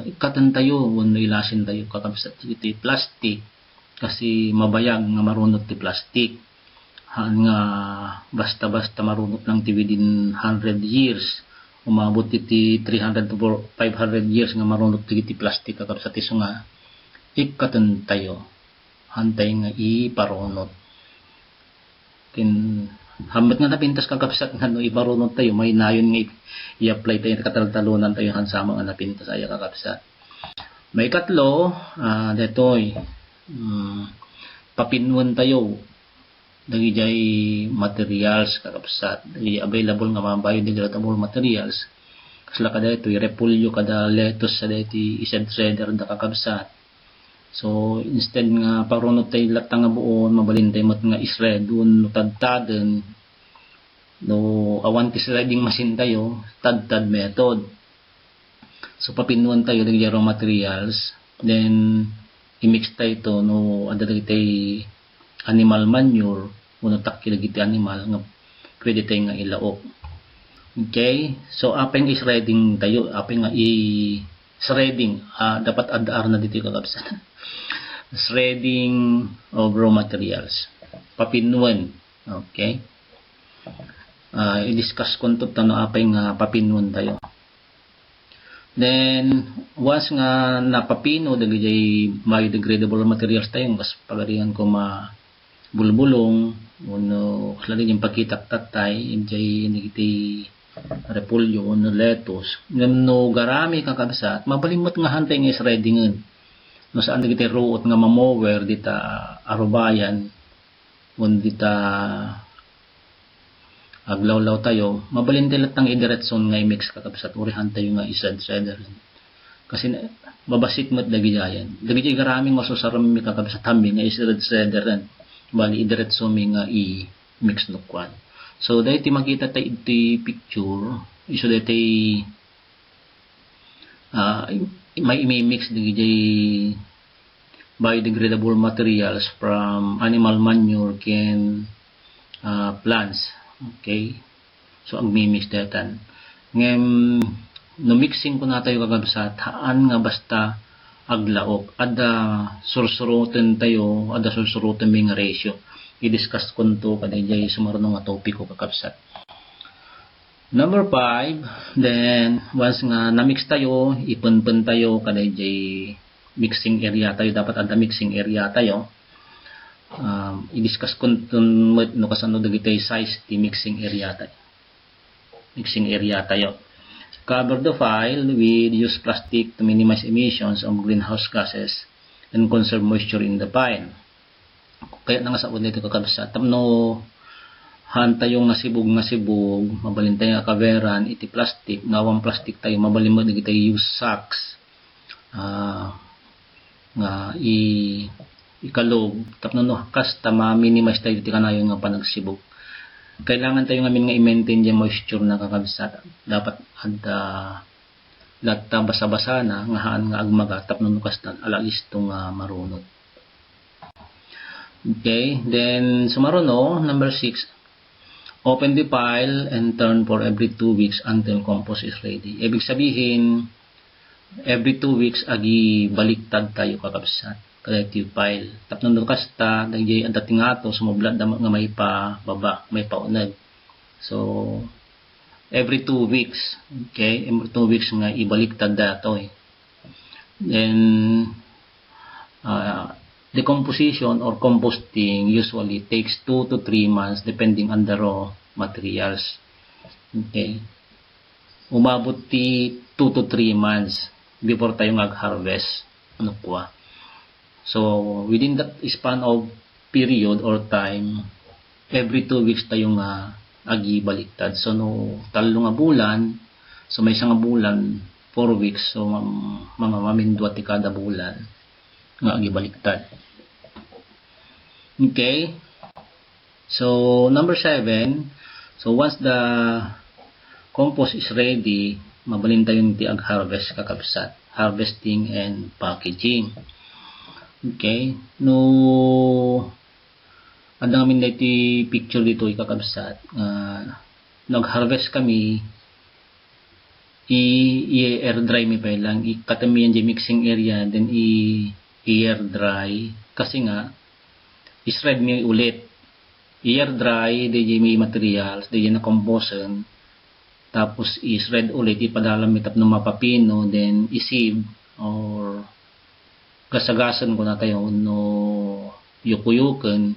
ikatan tayo wano ilasin tayo kakabsat iti plastic kasi mabayag nga marunot ti plastic nga basta marunot lang ti within 100 years umabot iti 300 to 500 years nga marunot iti plastic kakabsat iso nga ikatan tayo hantay nga iparunot kin Hambit nga napintas kakabsat nga no ibarunod tayo, may nayon nga i-apply tayo, kataltalunan tayo hansamang nga napintas ay kakabsat. May katlo, detoy, papinwan tayo, dagi jay materials kakabsat, dagi available nga mga biodegradable materials, kasla kada ito, repulyo kada lettuce sa dito, ised shredder da kakabsat. So, instead nga parunod tayo latang nga buon, mabalin tayo mat nga isred, dun tadtaden, no awan ti sliding machine tayo, tad method. So, papinwan tayo dagi raw materials, then i-mix tayo ito, no adagay tayo animal manure, uno takil lagi animal, nga pwede tayo nga ilaok. Okay? So, apeng i-shredding tayo, apeng nga shredding, dapat adar na dito kakabsat. Shredding of raw materials. Papinwan. Okay? I-discuss ko ito, tano apeng papinwan tayo. Then, once nga napapino, dagay biodegradable materials tayo, kas pagarihan ko bulbulong, uno, kaslali yung pagkitak-tatay, jay nagiti repulyo, uno, lettuce, no garami kakabsat, mabalimot nga hantay nga shreddingan. No saan nagiti ruot nga mamower, dita arubayan, uno dita aglawlaw tayo, mabalin tayo latang idiretson nga i-mix kakabsat, urihan tayo nga isad-shredder. Kasi mabasit mo't dagi jayan. Dagi jay garaming masusaram mi kakabsat hami nga isad-shredder. Bali idiretso mi nga i-mix no kwan. So dahil makita tayo iti picture, iso dahil tayo may imi-mix dahil biodegradable materials from animal manure can plants. Okay? So ang mi-mix datan. Ngayon, no mixing ko na tayo kagabsat, haan nga basta aglaok, ada sursurutin tayo, ada sursurutin may nga ratio. I-discuss ko ito kadayjay sumarunong nga topic ko kakabsat. Number 5, then once nga na-mix tayo, ipunpun tayo kadayjay mixing area tayo, dapat ada mixing area tayo. I-discuss ko ito no kasano dagitay size ti mixing area tayo. Mixing area tayo. Cover the file with use plastic to minimize emissions of greenhouse gases and conserve moisture in the pile. Kaya nga sa una ito kakabsat, tapno hanta yung nasibog, mabalin tayo nga kaveran, iti plastic, nawang plastic tayo, mabalin mo tayo use sacks, nga ikalog, tapno no kasta ma-minimize tayo iti kanayo nga panagsibog. Kailangan tayo ngamin nga i-maintain yung moisture na kakabsat. Dapat lahat basa-basa na, nga haan nga agmaga, tapno nukas na alalis itong marunod. Okay, then sumaruno, number 6, open the pile and turn for every 2 weeks until compost is ready. Ibig sabihin, every 2 weeks agi baliktad tayo kakabsat. Collective pile. Tapno nukas ta, dahil ang dating ato, sumublad nga may pa baba, may paunag. So, every 2 weeks, okay, every 2 weeks nga ibaliktad dato eh. Then, decomposition or composting usually takes 2 to 3 months depending on the raw materials. Okay. Umabot ti 2 to 3 months before tayo mag-harvest. Ano po So, within that span of period or time, every 2 weeks tayo nga agi baliktad. So, no, talo nga bulan, so may isang bulan, 4 weeks, so mga mamindwa ti kada bulan nga agi baliktad. Okay? So, number 7, so once the compost is ready, mabalin tayo ti ag-harvest kakabsat. Harvesting and packaging. Okay, no adang amin dati picture dito ikakabsat. Nag-harvest kami, i-air dry mi pa lang, ikatami yan di mixing area, then i-air dry, kasi nga i-shred mi ulit. I-air dry, di may materials, di na composition, tapos i-shred ulit, ipadala mi tapno mapapino, then i-sieve or gasagasan ko na tayo no yukuyukan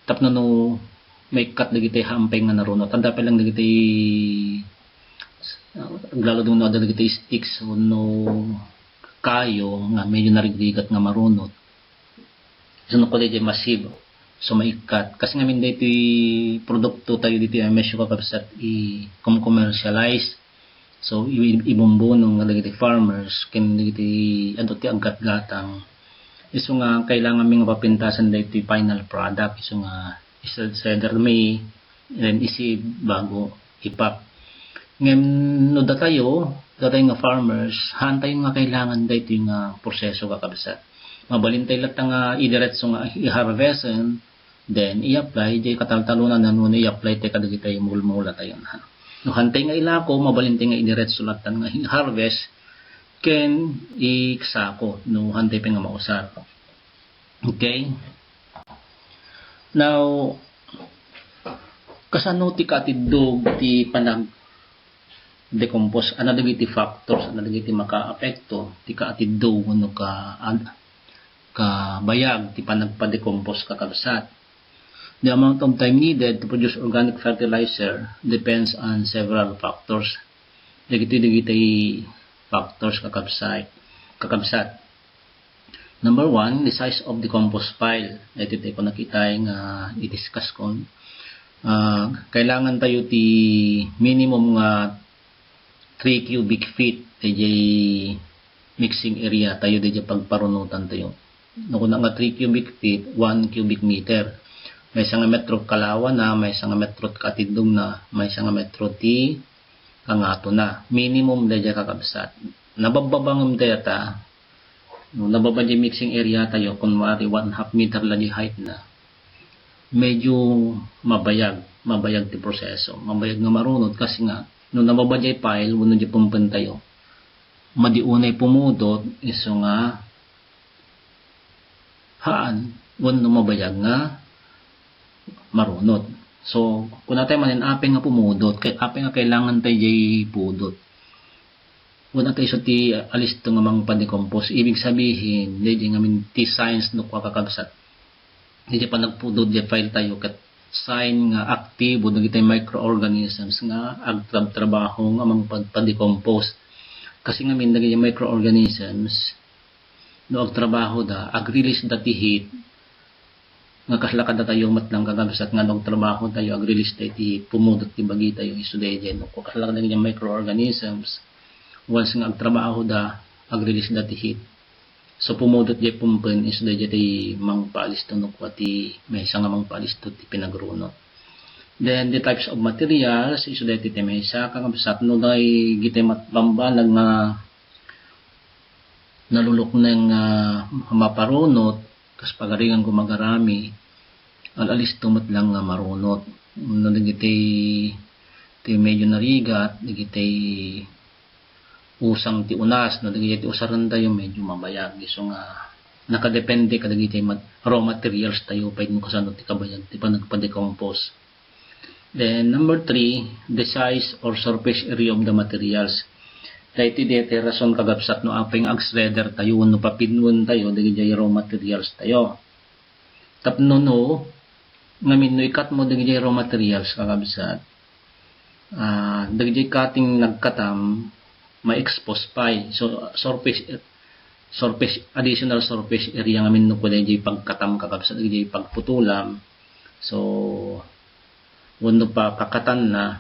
tapno no may cut dagiti hampeng nga narunot. Anda pa lang dagiti lalo dun na dagiti sticks no kayo nga medyo narigdigat nga marunot. So no ko dito massive. So maikat kasi nga min dito produkto tayo dito ay mesyo kakabsat i-commercialize. So ibumbuno nga dagiti farmers ken dagiti adto ti aggat-gatang. Iso nga kailangan mi nga papintasan dito final product. Iso nga isa may and isi bago ipap. Ngayon no datayo nga farmers hantay nga kailangan dito nga proseso kakabsat. Mabalintay lang nga idiretso nga i-harvestin, then i-apply, di kataltalunan na nun i-apply tayo kadagit tayo mula tayo na. No, hantay nga ilako, mabalintay nga idiretso lang nga i-harvest, ken i-ksako, no, hantay pa nga mausap. Okay? Now, kasano ti katidog ti panag decompose, ano dagiti factors, ano dagiti maka-apekto, ti kaatidog, ano ka bayag ti panagpa-decompose kakabsat. The amount of time needed to produce organic fertilizer depends on several factors. Dagiti factors kakabsat. Number 1, the size of the compost pile. Ito tayo ko nakita nga i-discuss ko. Kailangan tayo ti minimum nga 3 cubic feet di mixing area tayo di pagparunutan tayo. No, kung nga 3 cubic feet, 1 cubic meter. May isang metro kalawa na, may isang metro katidong na, may isang metro ti kangato na. Minimum dadya kakabsat. Nabababangam data, no, nababa di mixing area tayo, kung mari 1/2 meter lang di height na. Medyo mabayag ti proseso. Mabayag nga marunod kasi nga, no nababa di pile, wano di pumpen tayo. Madiunay pumudot, iso nga, haan, wano mabayag nga marunot. So, kung natin manin apeng nga pumudot, kay apeng nga kailangan tayo jay pudot. Wala tayo sa ti alisto nga mang pa-decompose. Ibig sabihin, di nga min ti science no kwa kakabsat. Di pa nagpudot di file tayo kat sign nga aktibo na kitay microorganisms nga agtrabaho nga mang pa-decompose. Kasi nga min naging microorganisms no agtrabaho da ag-release da ti heat nga kaslakad da tayo matlang kakabsat nga nung trabaho tayo ag-release da ti heat pumudot ti bagi tayo isudejen no kaslakad da yung microorganisms once nga agtrabaho da ag-release da ti heat so pumudot di pumpen isudejen ti mang paalisto no kwa ti may isang nga mang paalisto ti pinagrunot. Then the types of materials isudejen ti may isa kakabsat no day gitay matbambalag nga nalulok ng maparunot kas pagaringan ko magarami alalis tumat lang nga marunot no digitay ti medyo narigat digitay usang ti unas no digitay ti usaran tayo medyo mabayag so nga nakadepende ka digitay raw materials tayo pwede mo kasano ti kabayag ti pa nagpa-decompose. Then number 3, the size or surface area of the materials. Kaya iti dete rason kagabsat no apeng ag-shredder tayo no papinun tayo dagiti raw materials tayo. Tapno no ngamin no ikat mo dagiti raw materials kagabsat. Dagiti cutting nagkatam ma-expose pay. So surface additional surface area ngamin no pwede di pagkatam kagabsat dagiti pagputulam. So wano pa kakatan na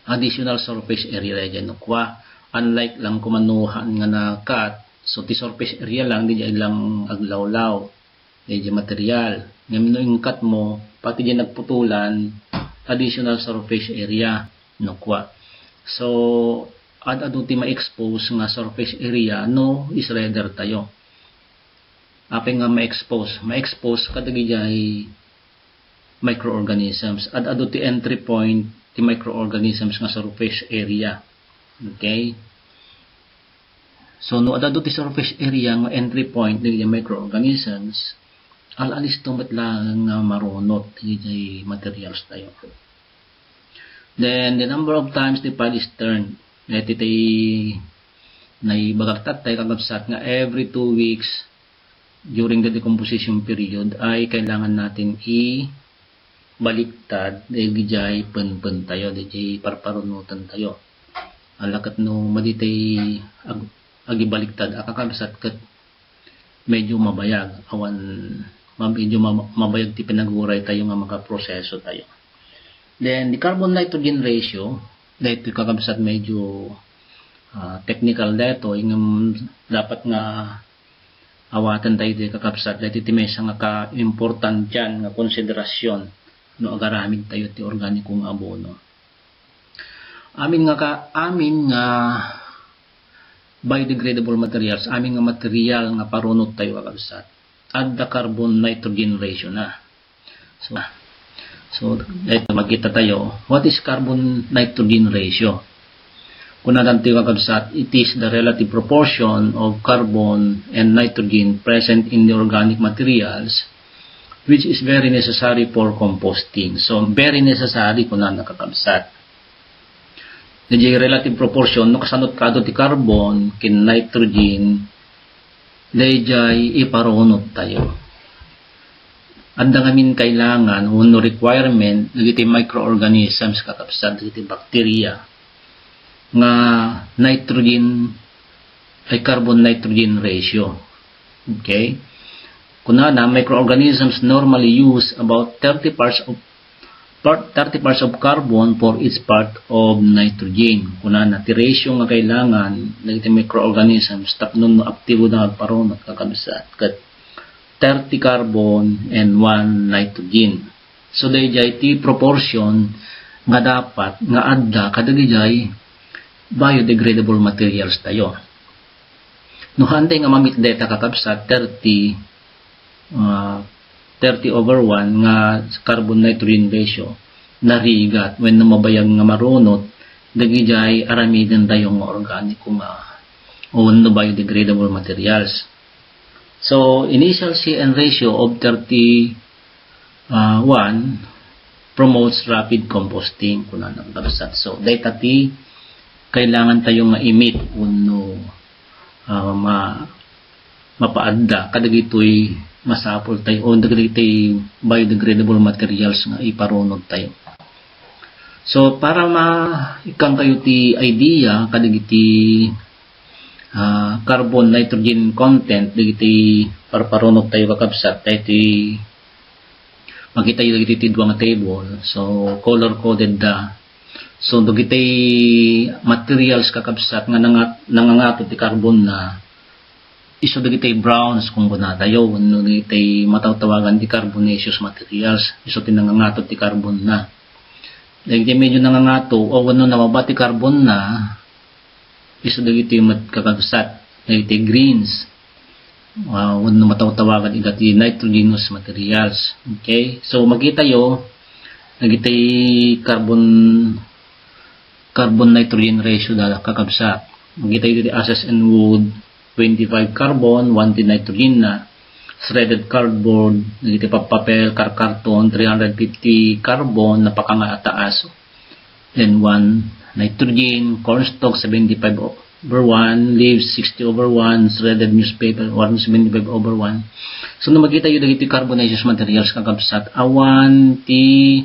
additional surface area dyan no kwa. Unlike lang kumanuhan nga na cut, so ti surface area lang, di lang aglawlaw, di material. Ngayon no yung cut mo, pati dyan nagputulan, additional surface area, no kwa. So, ado ti ma-expose nga surface area, no, is-shredder tayo. Ape nga ma-expose kadagi jay microorganisms. Ado ti entry point, ti microorganisms nga surface area. Okay? So, no adado ti surface area nga entry point ng microorganisms, alalis tumat lang nga marunot ti materials tayo. Then, the number of times the pile is turned. Ito tayo naibagagtat tayo kagabsat nga every 2 weeks during the decomposition period ay kailangan natin baliktad dagijay pen tayo dagijay parparunutan tayo alakat no maditay agibaliktad akakabsat ket medyo mabayag awan medyo mabayag ti pinaguray tayo nga makaproseso tayo. Then the carbon nitrogen ratio dahito kakabsat medyo technical dito ingam dapat nga awatan tayo di kakabsat dahito ti mesa nga ka-important yan nga konsiderasyon no agaramid tayo ti organikong abono. Amin nga biodegradable materials, amin nga material nga parunot tayo kakabsat adda carbon nitrogen ratio na. So ito magkita tayo, what is carbon nitrogen ratio? Kung natin tayo kakabsat, it is the relative proportion of carbon and nitrogen present in the organic materials which is very necessary for composting. So very necessary kung na nakakabsat. The relative proportion no kasanot kado ti carbon kin nitrogen dayjay iparunot tayo. Anda ngamin kailangan no requirement dagiti microorganisms kakabsat dagiti bacteria nga nitrogen ay carbon nitrogen ratio. Okay? Kunana microorganisms normally use about 30 parts of carbon for each part of nitrogen. Kunana ti ratio nga kailangan dagiti microorganisms tapno no aktibo na agparunot kakabsat ket 30 carbon and 1 nitrogen. So dayjay ti proportion nga dapat nga adda kadagijay biodegradable materials tayo. No hantay nga mamit data kakabsat 30/1 nga carbon nitrogen ratio narigat when mabayag nga marunot dagijay aramiden tayo nga organiko nga o biodegradable materials. So initial CN ratio of 31 promotes rapid composting kuna nakabsat. So data ti kailangan tayo nga emit uno mapaadda kadagitoy masapol tayo o dagiti biodegradable materials nga iparunod tayo. So para ikang kayo ti idea kadagiti carbon nitrogen content dagiti parparunod tayo kakabsat dagiti makita yu dagiti ti duwa nga table. So color coded da. So dagiti materials kakabsat nga nangangato ti carbon na iso dagiti browns kung guna tayo no dagiti matawtawagan ti carbonaceous materials iso tinangangato ti carbon na dagiti medyo nangangato o wano namaba ti carbon na iso dagiti kakabsat dagiti greens wano matawtawagan dagiti nitrogenous materials. Okay, so makita yo dagiti carbon nitrogen ratio da kakabsat makita yo dagiti ashes and wood 25 carbon, 1 nitrogen na, shredded cardboard, dagiti papel, karton, 350 carbon, napaka nga ataas. Then 1 nitrogen, cornstalk 75/1, leaves 60/1, shredded newspaper 175/1. So na makita yung dagiti carbonaceous materials kakabsat, awan ti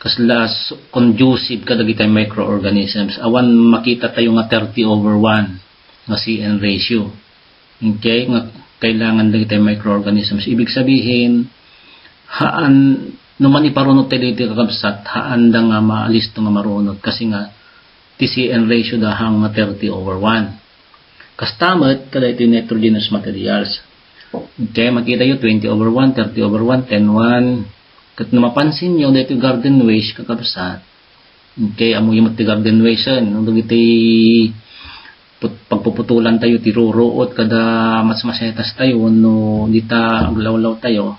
kaslas conducive kadagiti microorganisms awan makita tayo nga 30/1 nga CN ratio. Okay, nga kailangan dagiti microorganisms ibig sabihin haan numan iparunot tayo dito kakabsat haan da nga maalis to nga marunot kasi nga ti CN ratio da hang nga 30/1 kastamat kadagiti nitrogenous materials. Okay, makita yo 20/1, 30/1, 10/1. Kat mapansin nyo dito garden waste kakabsat. Okay, amo yung ti garden waste no dagiti pagpuputulan tayo ti ruruot kada mas-masetas tayo no dita aglawlaw tayo.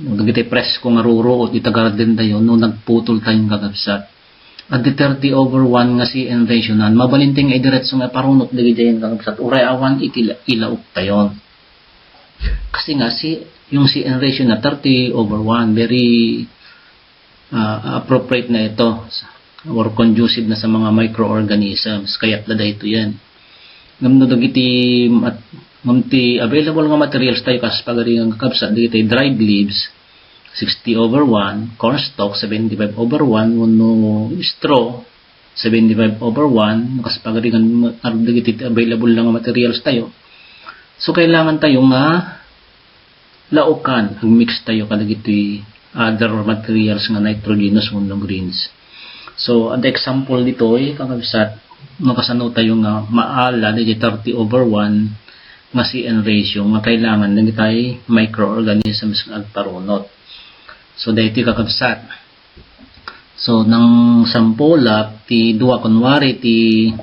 No dagiti press ko nga ruruot dita garden tayo no nagputol tayong kakabsat. At di 30/1 nga CN ratio nan mabalinting ay diretso nga parunot dagiti kakabsat. Uray awan ilaok tayo. Kasi nga yung CN ratio na 30/1 very appropriate na ito or conducive na sa mga microorganisms kaya't dada ito yan. Ngamno dagiti ngamti available nga materials tayo kas pagari nga kakabsat dagiti dried leaves 60/1, cornstalk 75/1, wenno straw 75/1 kas pagari nga dagiti available nga materials tayo. So kailangan tayo nga laukan ang mix tayo kadagiti other materials nga nitrogenous wenno greens. So the example dito ay kakabsat makasano tayo nga maala dagiti 30/1 nga CN ratio nga kailangan ng tayo microorganisms nga agparunot. So dahito kakabsat. So nang sampolap ti duwa kunwari ti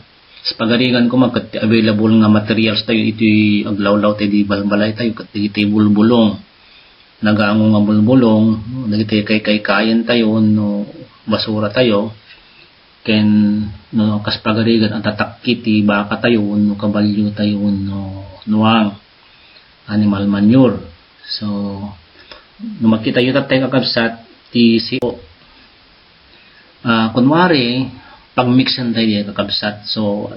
sa pagarigan ko magkat available nga materials tayo iti aglawlaw tayo di balbalay tayo kat iti bulbulong nagaango nga bulbulong dagiti kay-kayan tayo no basura tayo ken no kas pagarigan ang tatakki ti baka tayo no kabalyo tayo no nuang animal manure. So no makita yu tayo kakabsat ti CO kunwari pag-mixan tayo kakabsat. So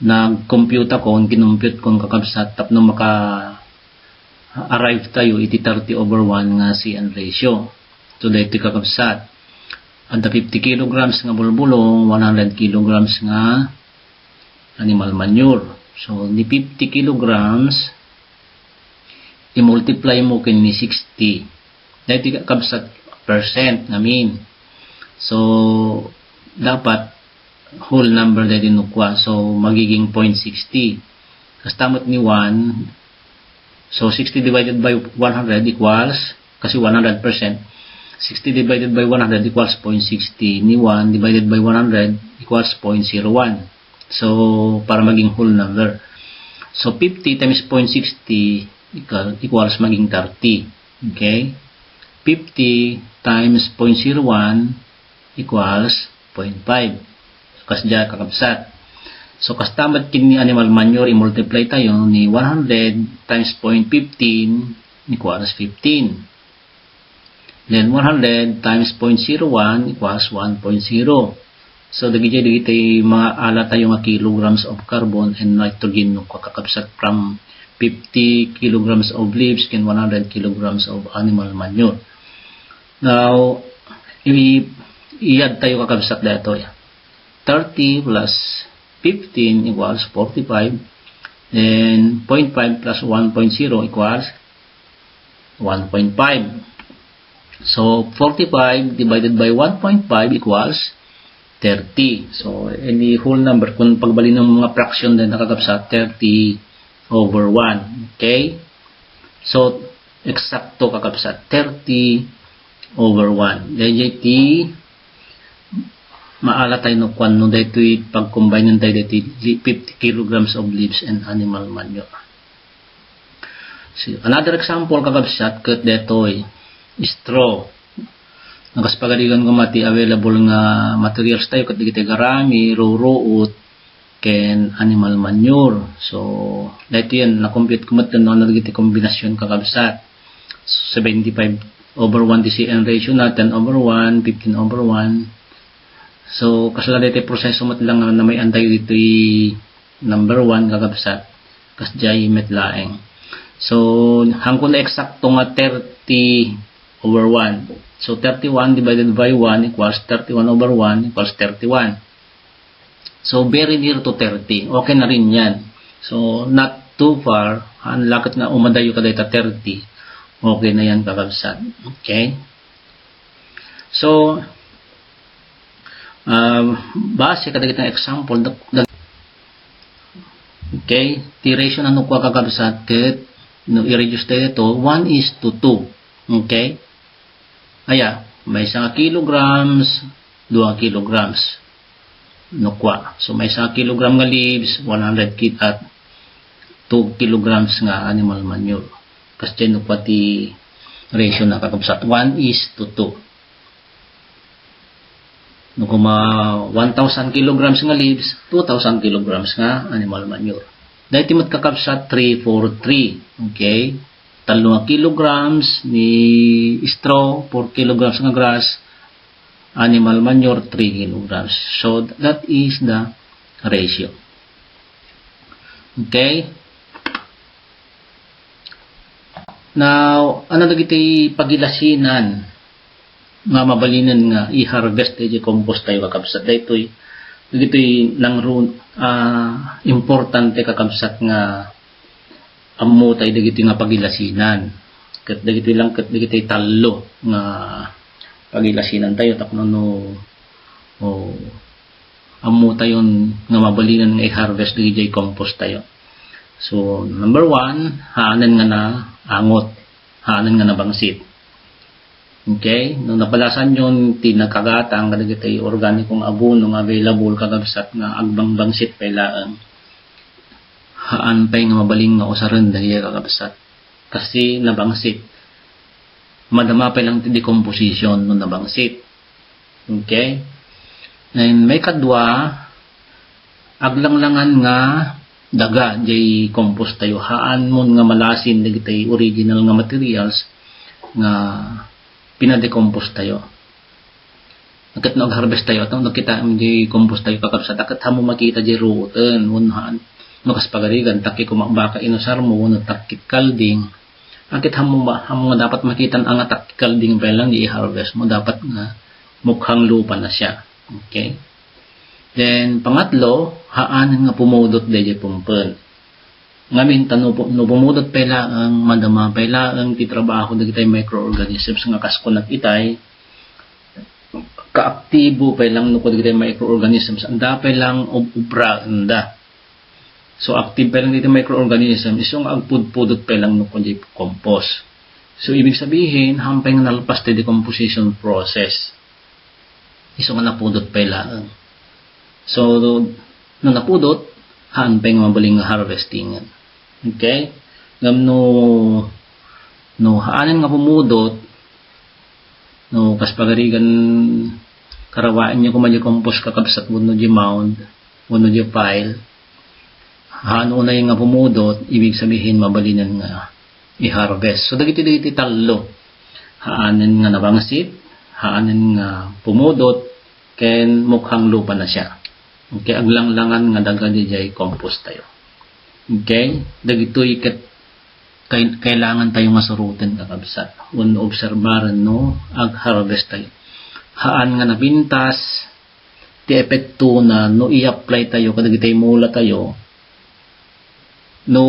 nag-compute ako kinumpute kong kakabsat tapno maka-arrive tayo iti 30/1 nga CN ratio. So dahito kakabsat anda 50 kilograms nga bulbulong, 100 kilograms nga animal manure. So ni 50 kilograms i-multiply mo kin ni 60. Dahito kakabsat percent ngamin. So dapat whole number dahito nukwa. So magiging 0.60. Kastamot ni 1. So 60 divided by 100 equals, kasi 100%. 60 divided by 100 equals 0.60. Ni 1 divided by 100 equals 0.01. So, para maging whole number. So, 50 times 0.60 equals maging 30. Okay? 50 times 0.01 equals 0.5. So, kasdya kakabsat. So, kastamad kin ni animal manure, i-multiply tayo ni 100 times 0.15 equals 15. Then 100 times 0.01 equals 1.0. So dagiti mga ala tayo nga kilograms of carbon and nitrogen no kakabsat from 50 kilograms of leaves and 100 kilograms of animal manure. Now i-add tayo kakabsat dito. 30 plus 15 equals 45. Then 0.5 plus 1.0 equals 1.5. So, 45 divided by 1.5 equals 30. So, any whole number, kung pagbali ng mga fraction din nakakapsa, 30/1. Okay? So, eksakto kakapsa, 30/1. Dahil maala tayo no kwan, no dahito pag-combine tayo dahito 50 kilograms of leaves and animal manure. So, another example kakapsa, kat dito straw. Nakaspagaligan ko mati available nga materials tayo kat digiti garami, ruruot, ken animal manure. So, dahito yan, na-compute ko mati no na digiti kombinasyon kakabsat. 75/1 di CN ratio na 10/1, 15/1. So, kasala dito proseso mat lang na may antay dito number 1 kakabsat. Kasjay metlaeng. So, hangkon na eksakto nga 30/1. So, 31 divided by 1 equals 31/1 equals 31. So, very near to 30. Okay na rin yan. So, not too far. Ang lakit nga umadayo ka dito 30. Okay na yan kakabsat. Okay? So, base ka dito ng example. Okay? The ratio na nukwa kakabsat no, i-reduce tayo ito 1:2. Okay? Aya, may 1 kilograms, 2 kilograms. Nukwa. So, may 1 kilogram nga leaves, 100 at 2 kilograms nga animal manure. Kasi nukwa ti ratio na kakabsat. 1:2. Nukuma 1,000 kilograms nga leaves, 2,000 kilograms nga animal manure. Dahil timot kakabsat 3-4-3. Okay? 3 kilograms ni straw, 4 kilograms nga grass, animal manure 3 kilograms. So that is the ratio. Okay? Now, ano dagiti pagilasinan nga mabalinan nga i-harvest iti compost tayo kakabsat. Daytoy dagiti lang importante kakabsat nga ammo tayo dagiti nga pagilasinan. Ket dagiti lang ket dagiti tallo nga pagilasinan tayo tapno no ammo tayon nga mabalinan nga i-harvest dagiti compost tayo. So, number 1, haanan nga na angot, haanan nga na bangsit. Okay? Nung napalasan yun, tinagkagatang kadagitay organikong abono nga available kagabsat nga agbang bangsit pailaan. Haan pa'y nga mabaling nga usaran dahil kagabsat. Kasi nabangsit. Madama pa lang ti decomposition nung nabangsit. Okay? Ngayon, may kadwa, aglanglangan nga daga jay compost tayo. Haan mo nga malasin dagitay original nga materials nga pinadecompose tayo. Agkat nag-harvest tayo at nakita mo di compost tayo kakabsat akat hamo makita di ruoten unhan makas pagarigan takki kumabaka inusar mo no takit kalding akit hamo nga dapat makita ang takit kalding pa lang i-harvest mo dapat nga mukhang lupa na siya. Okay? Then pangatlo, haanan nga pumudot di pumpen. Ngamin no pumudot pala ang madama pala ang titrabaho dagitay microorganisms nga kaskunat itay kaaktibo pa lang no dagitay microorganisms anda pa lang ubra anda. So active pa lang dito microorganisms isong agpudpudot pa lang no kundi compost. So ibig sabihin hampay nga nalpas ti decomposition process. Isong nga napudot pa lang. So no napudot hampay nga mabaling nga harvesting. Okay? Ngam no haanan nga pumudot no kaspagarigan karawaan niya kumadya compost kakabsat wano di mound wano di pile haano na yung nga pumudot ibig sabihin mabalinan nga i-harvest. So dagiti tallo haanan nga nabangsit haanan nga pumudot ken mukhang lupa na siya. Okay, aglanglangan nga daga di jay compost tayo. Okay? Dagitoy kailangan tayo masurutin kakabsat. Uno obserbaran no, ag-harvest tayo. Haan nga napintas, ti epekto na no i-apply tayo, kadagitay mula tayo, no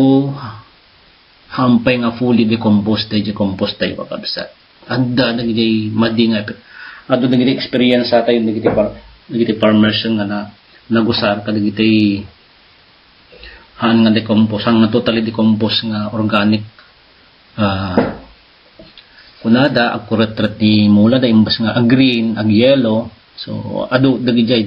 hampay nga fully decomposed tayo kakabsat. Anda nagigay madi nga epekto. Ato nagigay experience sa tayo, nagigay farmers nga nagusar, kadagitay haan nga decompose, ang nga totally decompose nga organic kunada agkurat-rat ni mula da imbas nga ag green, ag yellow. So ado dagitay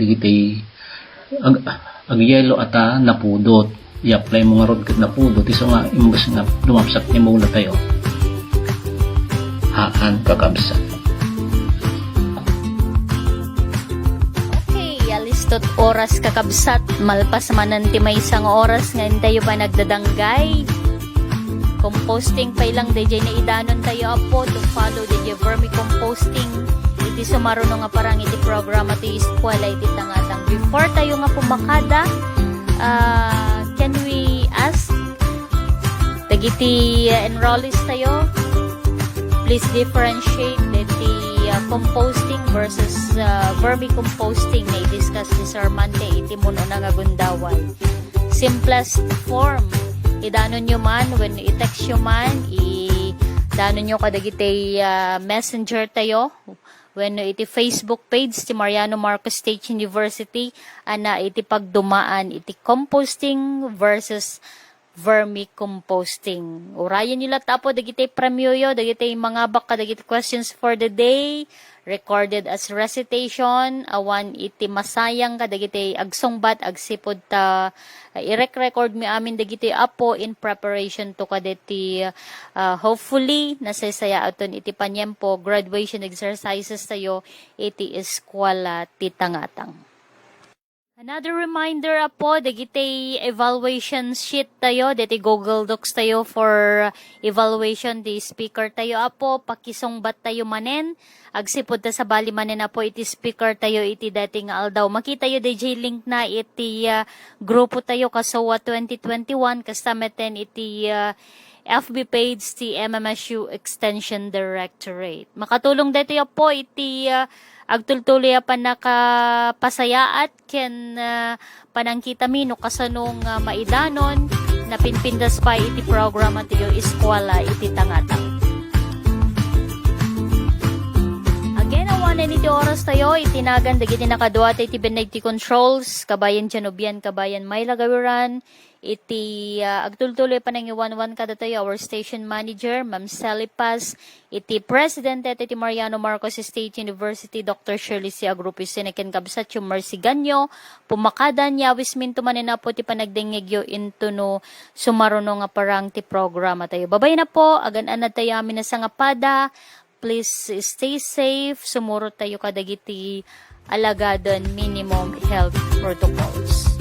ag yellow ata napudot i-apply mo nga rod kat napudot iso nga imbas nga lumapsat ni mula tayo haan kakabsat. Alistot oras kakabsat malpas mananti may isang oras nga tayo pa nagdadanggay composting pa ilang DJ na idanon tayo apo to follow DJ vermicomposting iti sumaruno nga parang iti programa ti eskwela iti tangatang before tayo nga pumakada can we ask dagiti enrollees tayo please differentiate iti composting versus vermicomposting na i-discuss ni Sir Mante iti muno na nga gundawan. Simplest form idanon nyo man when i-text nyo man idanon nyo kadagiti messenger tayo when iti Facebook page ti Mariano Marcos State University ana iti pagdumaan iti composting versus vermicomposting. Urayan nila tapo dagiti premyo dagiti mga baka dagiti questions for the day recorded as recitation awan iti masayang kadagiti agsungbat agsipod ta i-record mi amin dagiti apo in preparation to kaditi hopefully nasasaya aton iti panyempo graduation exercises tayo iti eskwela ti tangatang. Another reminder po, dagiti evaluation sheet tayo, diti Google Docs tayo for evaluation, di speaker tayo apo, pakisungbat tayo manen, agsipod ta sa bali manen apo, iti speaker tayo, iti dating aldaw. Makita yo DJ link na iti grupo tayo kasawa 2021, kastameten iti FB page ti MMSU Extension Directorate. Makatulong dito po iti agtultuloy pa nakapasayaat ken panangkita mi no kasanong maidanon na pinpindas pa iti programa tiyo eskwela iti tangatang. Again, awanan iti oras tayo, itinagan dagiti nakadua iti Benegti Controls, kabayan Janubian, kabayan Mayla Gawiran, iti agtultuloy pa nang iwan-wan kada tayo, our station manager, Ma'am Sally Paz, iti President at iti Mariano Marcos State University, Dr. Shirley C. Agrupi Sineken Kabsat, yung Mercy Ganyo, pumakadan, yawis minto manina po ti panagdengegyo into no sumaruno nga parang ti programa tayo. Babay na po, agan-an na tayo amin na sa ngapada, please stay safe, sumuro tayo kadagiti alagadon minimum health protocols.